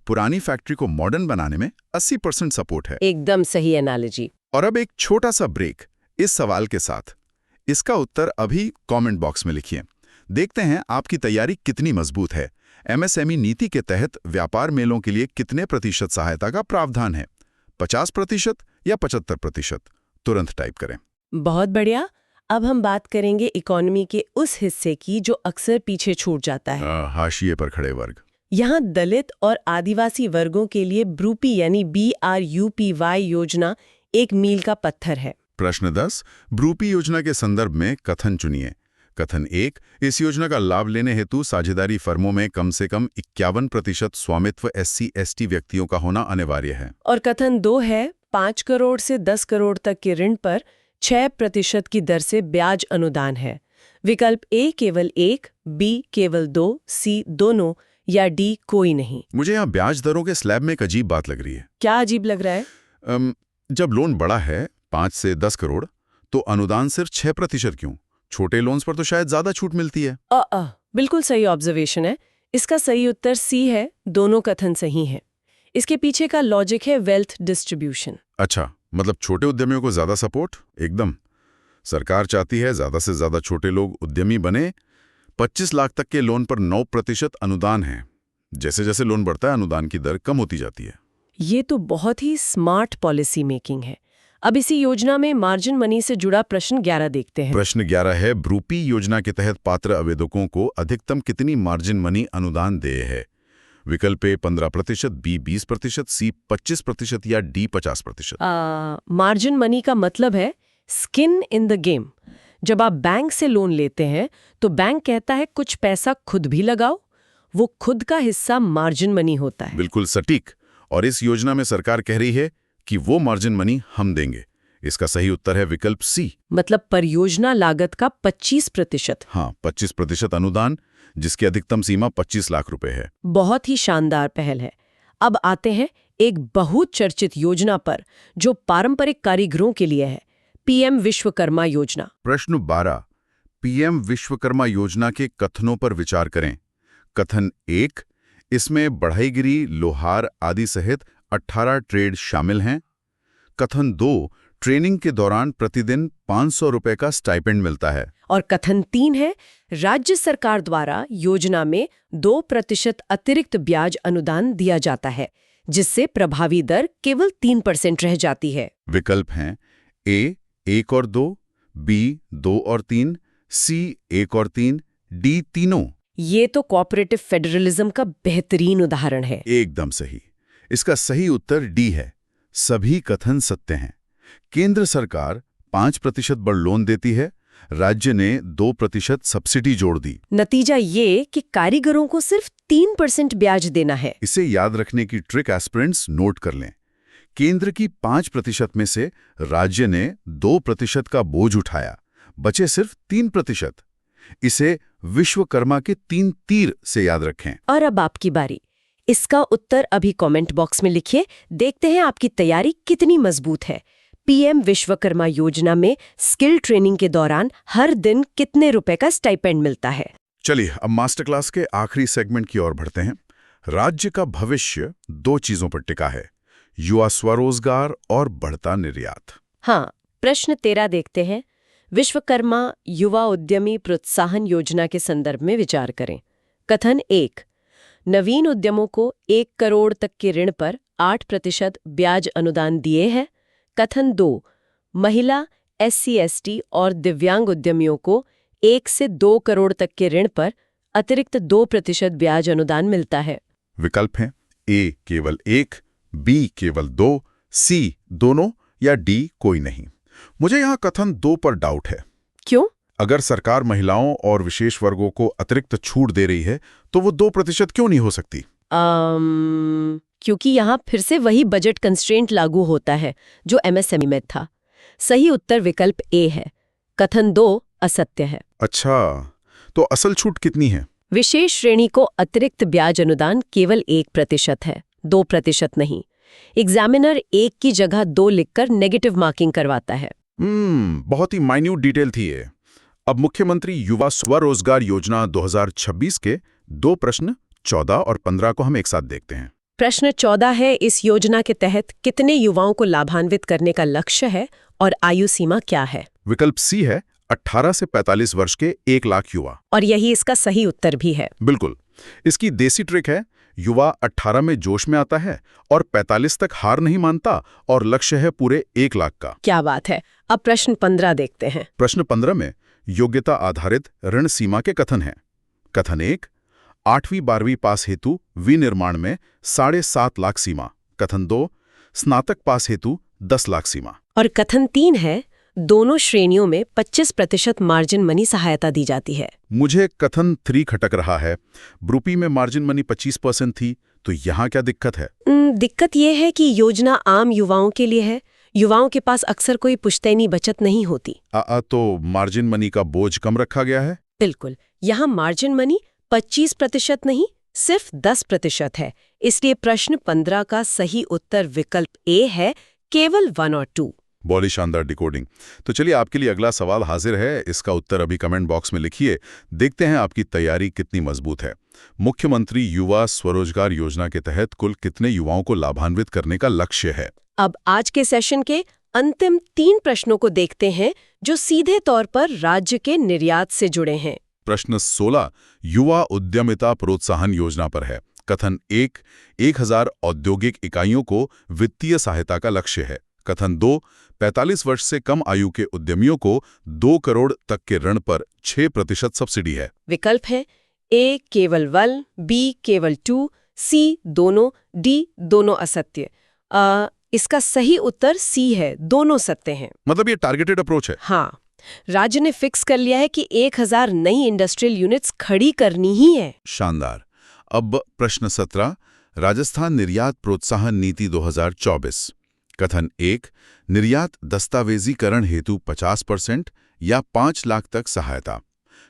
पुरानी फैक्ट्री को मॉडर्न बनाने में 80% सपोर्ट है। एकदम सही एनालॉजी। और अब एक छोटा सा ब्रेक इस सवाल के साथ। इसका उत्तर अभी कमेंट बॉक्स में लिखिए। देखते हैं आपकी तैयारी कितनी मजबूत है। एमएसएमई नीति के तहत व्यापार मेलों के लिए कितने प्रतिशत सहायता का प्रावधान है? 50% या 75%? तुरंत टाइप करें। बहुत बढ़िया। अब हम बात करेंगे इकोनॉमी के उस हिस्से की जो अक्सर पीछे छूट जाता है। हाशिए पर खड़े वर्ग। यहाँ दलित और आदिवासी वर्गों के लिए ब्रूपी यानी BRUPY योजना एक मील का पत्थर है। प्रश्न 10, ब्रूपी योजना के संदर्भ में कथन चुनिए। कथन 1, इस योजना का लाभ लेने हेतु साझेदारी फर्मों में कम से कम 51% स्वामित्व SC/ST व्यक्तियों का होना अनिवार्य है। और कथन 2 है, 5 करोड़ से 10 करोड़ तक के ऋण पर 6% की दर से ब्याज अनुदान है। विकल्प ए केवल 1, B केवल 2, C दोनों या D कोई नहीं। मुझे यहाँ ब्याज दरों के स्लैब में एक अजीब बात लग रही है। क्या अजीब लग रहा है? जब लोन बड़ा है 5 से 10 करोड़, तो अनुदान सिर्फ 6% क्यों? छोटे लोन्स पर तो शायद ज्यादा छूट मिलती है। बिल्कुल सही ऑब्जर्वेशन है। इसका सही उत्तर C है, दोनों कथन सही हैं। इसके पीछे का लॉजिक है वेल्थ डिस्ट्रीब्यूशन। अच्छा, मतलब छोटे उद्यमियों को ज्यादा सपोर्ट? एकदम। सरकार चाहती है ज्यादा से ज्यादा छोटे लोग उद्यमी बने। 25 लाख तक के लोन पर 9% अनुदान है। जैसे जैसे लोन बढ़ता है, अनुदान की दर कम होती जाती है। ये तो बहुत ही स्मार्ट पॉलिसी मेकिंग है। अब इसी योजना में मार्जिन मनी से जुड़ा प्रश्न 11 देखते हैं। प्रश्न 11 है, ब्रूपी योजना के तहत पात्र आवेदकों को अधिकतम कितनी मार्जिन मनी अनुदान देय है? विकल्प ए 15%, B 20%, C 25% या D 50%? मार्जिन मनी का मतलब है स्किन इन द गेम। जब आप बैंक से लोन लेते हैं तो बैंक कहता है कुछ पैसा खुद भी लगाओ, वो खुद का हिस्सा मार्जिन मनी होता है। बिल्कुल सटीक। और इस योजना में सरकार कह रही है कि वो मार्जिन मनी हम देंगे। इसका सही उत्तर है विकल्प C। मतलब परियोजना लागत का 25%। हाँ, 25% अनुदान, जिसकी अधिकतम सीमा 25 लाख रुपए है। बहुत ही शानदार पहल है। अब आते हैं एक बहुत चर्चित योजना पर जो पारंपरिक कारीगरों के लिए है, PM विश्वकर्मा योजना। प्रश्न 12, PM विश्वकर्मा योजना के कथनों पर विचार करें। कथन 1, इसमें बढ़ईगिरी, लोहार आदि सहित 18 ट्रेड शामिल हैं। कथन 2, ट्रेनिंग के दौरान प्रतिदिन 500 रुपए का स्टाइपेंड मिलता है। और कथन 3 है, राज्य सरकार द्वारा योजना में 2% अतिरिक्त ब्याज अनुदान दिया जाता है, जिससे प्रभावी दर केवल 3% रह जाती है। विकल्प हैं ए 1 और 2, बी 2 और 3, सी 1 और 3, डी तीनों। ये तो कोऑपरेटिव फेडरलिज्म का बेहतरीन उदाहरण है। एकदम सही। इसका सही उत्तर डी है। सभी कथन सत्य हैं। केंद्र सरकार 5% बड़ लोन देती है, राज्य ने 2% सब्सिडी जोड़ दी। नतीजा ये कि कारीगरों को सिर्फ 3% ब्याज देना है। इसे याद रखने की ट्रिक एस्पिरेंट्स नोट कर लें। केंद्र की 5% में से राज्य ने 2% का बोझ उठाया, बचे सिर्फ 3%। इसे विश्वकर्मा के 3 तीर से याद रखें। और अब आपकी बारी। इसका उत्तर अभी कमेंट बॉक्स में लिखिए। देखते हैं आपकी तैयारी कितनी मजबूत है। पीएम विश्वकर्मा योजना में स्किल ट्रेनिंग के दौरान हर दिन कितने रुपए का स्टाइपेंड मिलता है? चलिए अब मास्टर क्लास के आखिरी सेगमेंट की ओर बढ़ते हैं। राज्य का भविष्य 2 चीजों पर टिका है, युवा स्वरोजगार और बढ़ता निर्यात। हाँ, प्रश्न 13 देखते हैं। विश्वकर्मा युवा उद्यमी प्रोत्साहन योजना के संदर्भ में विचार करें। कथन 1, नवीन उद्यमों को 1 करोड़ तक के ऋण पर 8% ब्याज अनुदान दिए हैं। कथन 2, महिला, SC/ST और दिव्यांग उद्यमियों को 1 से 2 करोड़ तक के ऋण पर अतिरिक्त 2% ब्याज अनुदान मिलता है। विकल्प हैं ए केवल 1, बी केवल 2, सी दोनों या डी कोई नहीं। मुझे यहाँ कथन 2 पर डाउट है। क्यों? अगर सरकार महिलाओं और विशेष वर्गों को अतिरिक्त छूट दे रही है तो वो 2% क्यों नहीं हो सकती? क्योंकि यहाँ फिर से वही बजट कंस्ट्रेंट लागू होता है जो MSME में था। सही उत्तर विकल्प ए है। कथन 2 असत्य है। अच्छा, तो असल छूट कितनी है? विशेष श्रेणी को अतिरिक्त ब्याज अनुदान केवल 1% है, 2% नहीं। एग्जामिनर 1 की जगह 2 लिखकर नेगेटिव मार्किंग करवाता है। बहुत ही माइन्यूट डिटेल थी ये। अब मुख्यमंत्री युवा स्वरोजगार योजना 2026 के 2 प्रश्न 14 और 15 को हम एक साथ देखते हैं। प्रश्न 14 है, इस योजना के तहत कितने युवाओं को लाभान्वित करने का लक्ष्य है और आयु सीमा क्या है? विकल्प सी है 18 से 45 वर्ष के 1 लाख युवा। और यही इसका सही उत्तर भी है। बिल्कुल। इसकी देसी ट्रिक है, युवा 18 में जोश में आता है और 45 तक हार नहीं मानता और लक्ष्य है पूरे 1 लाख का। क्या बात है। अब प्रश्न 15 देखते हैं। प्रश्न 15 में योग्यता आधारित ऋण सीमा के कथन हैं। कथन 1, 8वीं 12वीं पास हेतु विनिर्माण में 7.5 लाख सीमा। कथन 2, स्नातक पास हेतु 10 लाख सीमा। और कथन 3 है, दोनों श्रेणियों में 25% मार्जिन मनी सहायता दी जाती है। मुझे कथन 3 खटक रहा है। ब्रूपी में मार्जिन मनी 25% थी, तो यहाँ क्या दिक्कत है? दिक्कत यह है कि योजना आम युवाओं के लिए है। युवाओं के पास अक्सर कोई पुश्तैनी बचत नहीं होती। तो मार्जिन मनी का बोझ कम रखा गया है? बिल्कुल। यहाँ मार्जिन मनी 25% नहीं, सिर्फ 10% है। इसलिए प्रश्न 15 का सही उत्तर विकल्प ए है, केवल 1 और 2। बड़ी शानदार डिकोडिंग। तो चलिए आपके लिए अगला सवाल हाजिर है। इसका उत्तर अभी कमेंट बॉक्स में लिखिए। देखते हैं आपकी तैयारी कितनी मजबूत है। मुख्यमंत्री युवा स्वरोजगार योजना के तहत कुल कितने युवाओं को लाभान्वित करने का लक्ष्य है? अब आज के सेशन के अंतिम 3 प्रश्नों को देखते हैं जो सीधे तौर पर राज्य के निर्यात से जुड़े हैं। प्रश्न 16 युवा उद्यमिता प्रोत्साहन योजना पर है। कथन 1, 1000 औद्योगिक इकाइयों को वित्तीय सहायता का लक्ष्य है। कथन 2, 45 वर्ष से कम आयु के उद्यमियों को 2 करोड़ तक के ऋण पर 6% सब्सिडी है। विकल्प है ए केवल 1, बी केवल 2, सी दोनों, डी दोनों असत्य। इसका सही उत्तर सी है, दोनों सत्य हैं। मतलब ये टारगेटेड अप्रोच है। हाँ, राज्य ने फिक्स कर लिया है कि 1000 नई इंडस्ट्रियल यूनिट्स खड़ी करनी ही है। शानदार। अब प्रश्न 17 राजस्थान निर्यात प्रोत्साहन नीति 2024। कथन 1, निर्यात दस्तावेजीकरण हेतु 50% या 5 लाख तक सहायता।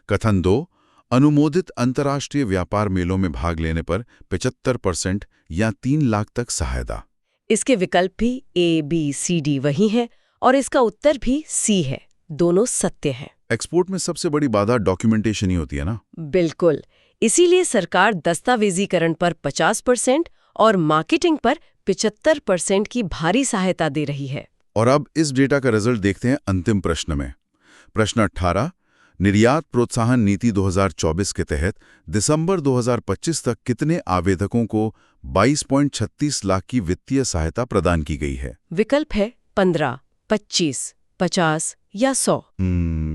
कथन 2, अनुमोदित अंतर्राष्ट्रीय व्यापार मेलों में भाग लेने पर 75% या 3 लाख तक सहायता। इसके विकल्प भी ए, बी, सी, डी वही है और इसका उत्तर भी सी है, दोनों सत्य है। एक्सपोर्ट में सबसे बड़ी बाधा डॉक्यूमेंटेशन ही होती है ना? बिल्कुल। इसीलिए सरकार दस्तावेजीकरण पर 50% और मार्केटिंग पर 75% की भारी सहायता दे रही है। और अब इस डेटा का रिजल्ट देखते हैं अंतिम प्रश्न में। प्रश्न 18, निर्यात प्रोत्साहन नीति 2024 के तहत दिसंबर 2025 तक कितने आवेदकों को 22.36 लाख की वित्तीय सहायता प्रदान की गई है? विकल्प है 15, 25, 50 या 100।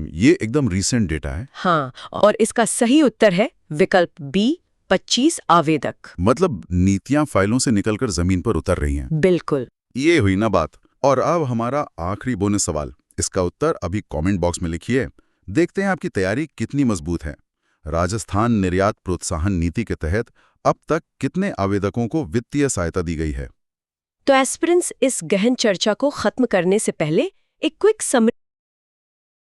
ये एकदम रीसेंट डेटा है। हाँ, और इसका सही उत्तर है विकल्प बी, 25 आवेदक। मतलब नीतियां फाइलों से निकलकर जमीन पर उतर रही हैं। बिल्कुल। ये हुई ना बात। और अब हमारा आखिरी बोनस सवाल। इसका उत्तर अभी कमेंट बॉक्स में लिखिए। देखते हैं आपकी तैयारी कितनी मजबूत है। राजस्थान निर्यात प्रोत्साहन नीति के तहत अब तक कितने आवेदकों को वित्तीय सहायता दी गई है? तो एस्पिरेंट्स, इस गहन चर्चा को खत्म करने से पहले एक क्विक समरी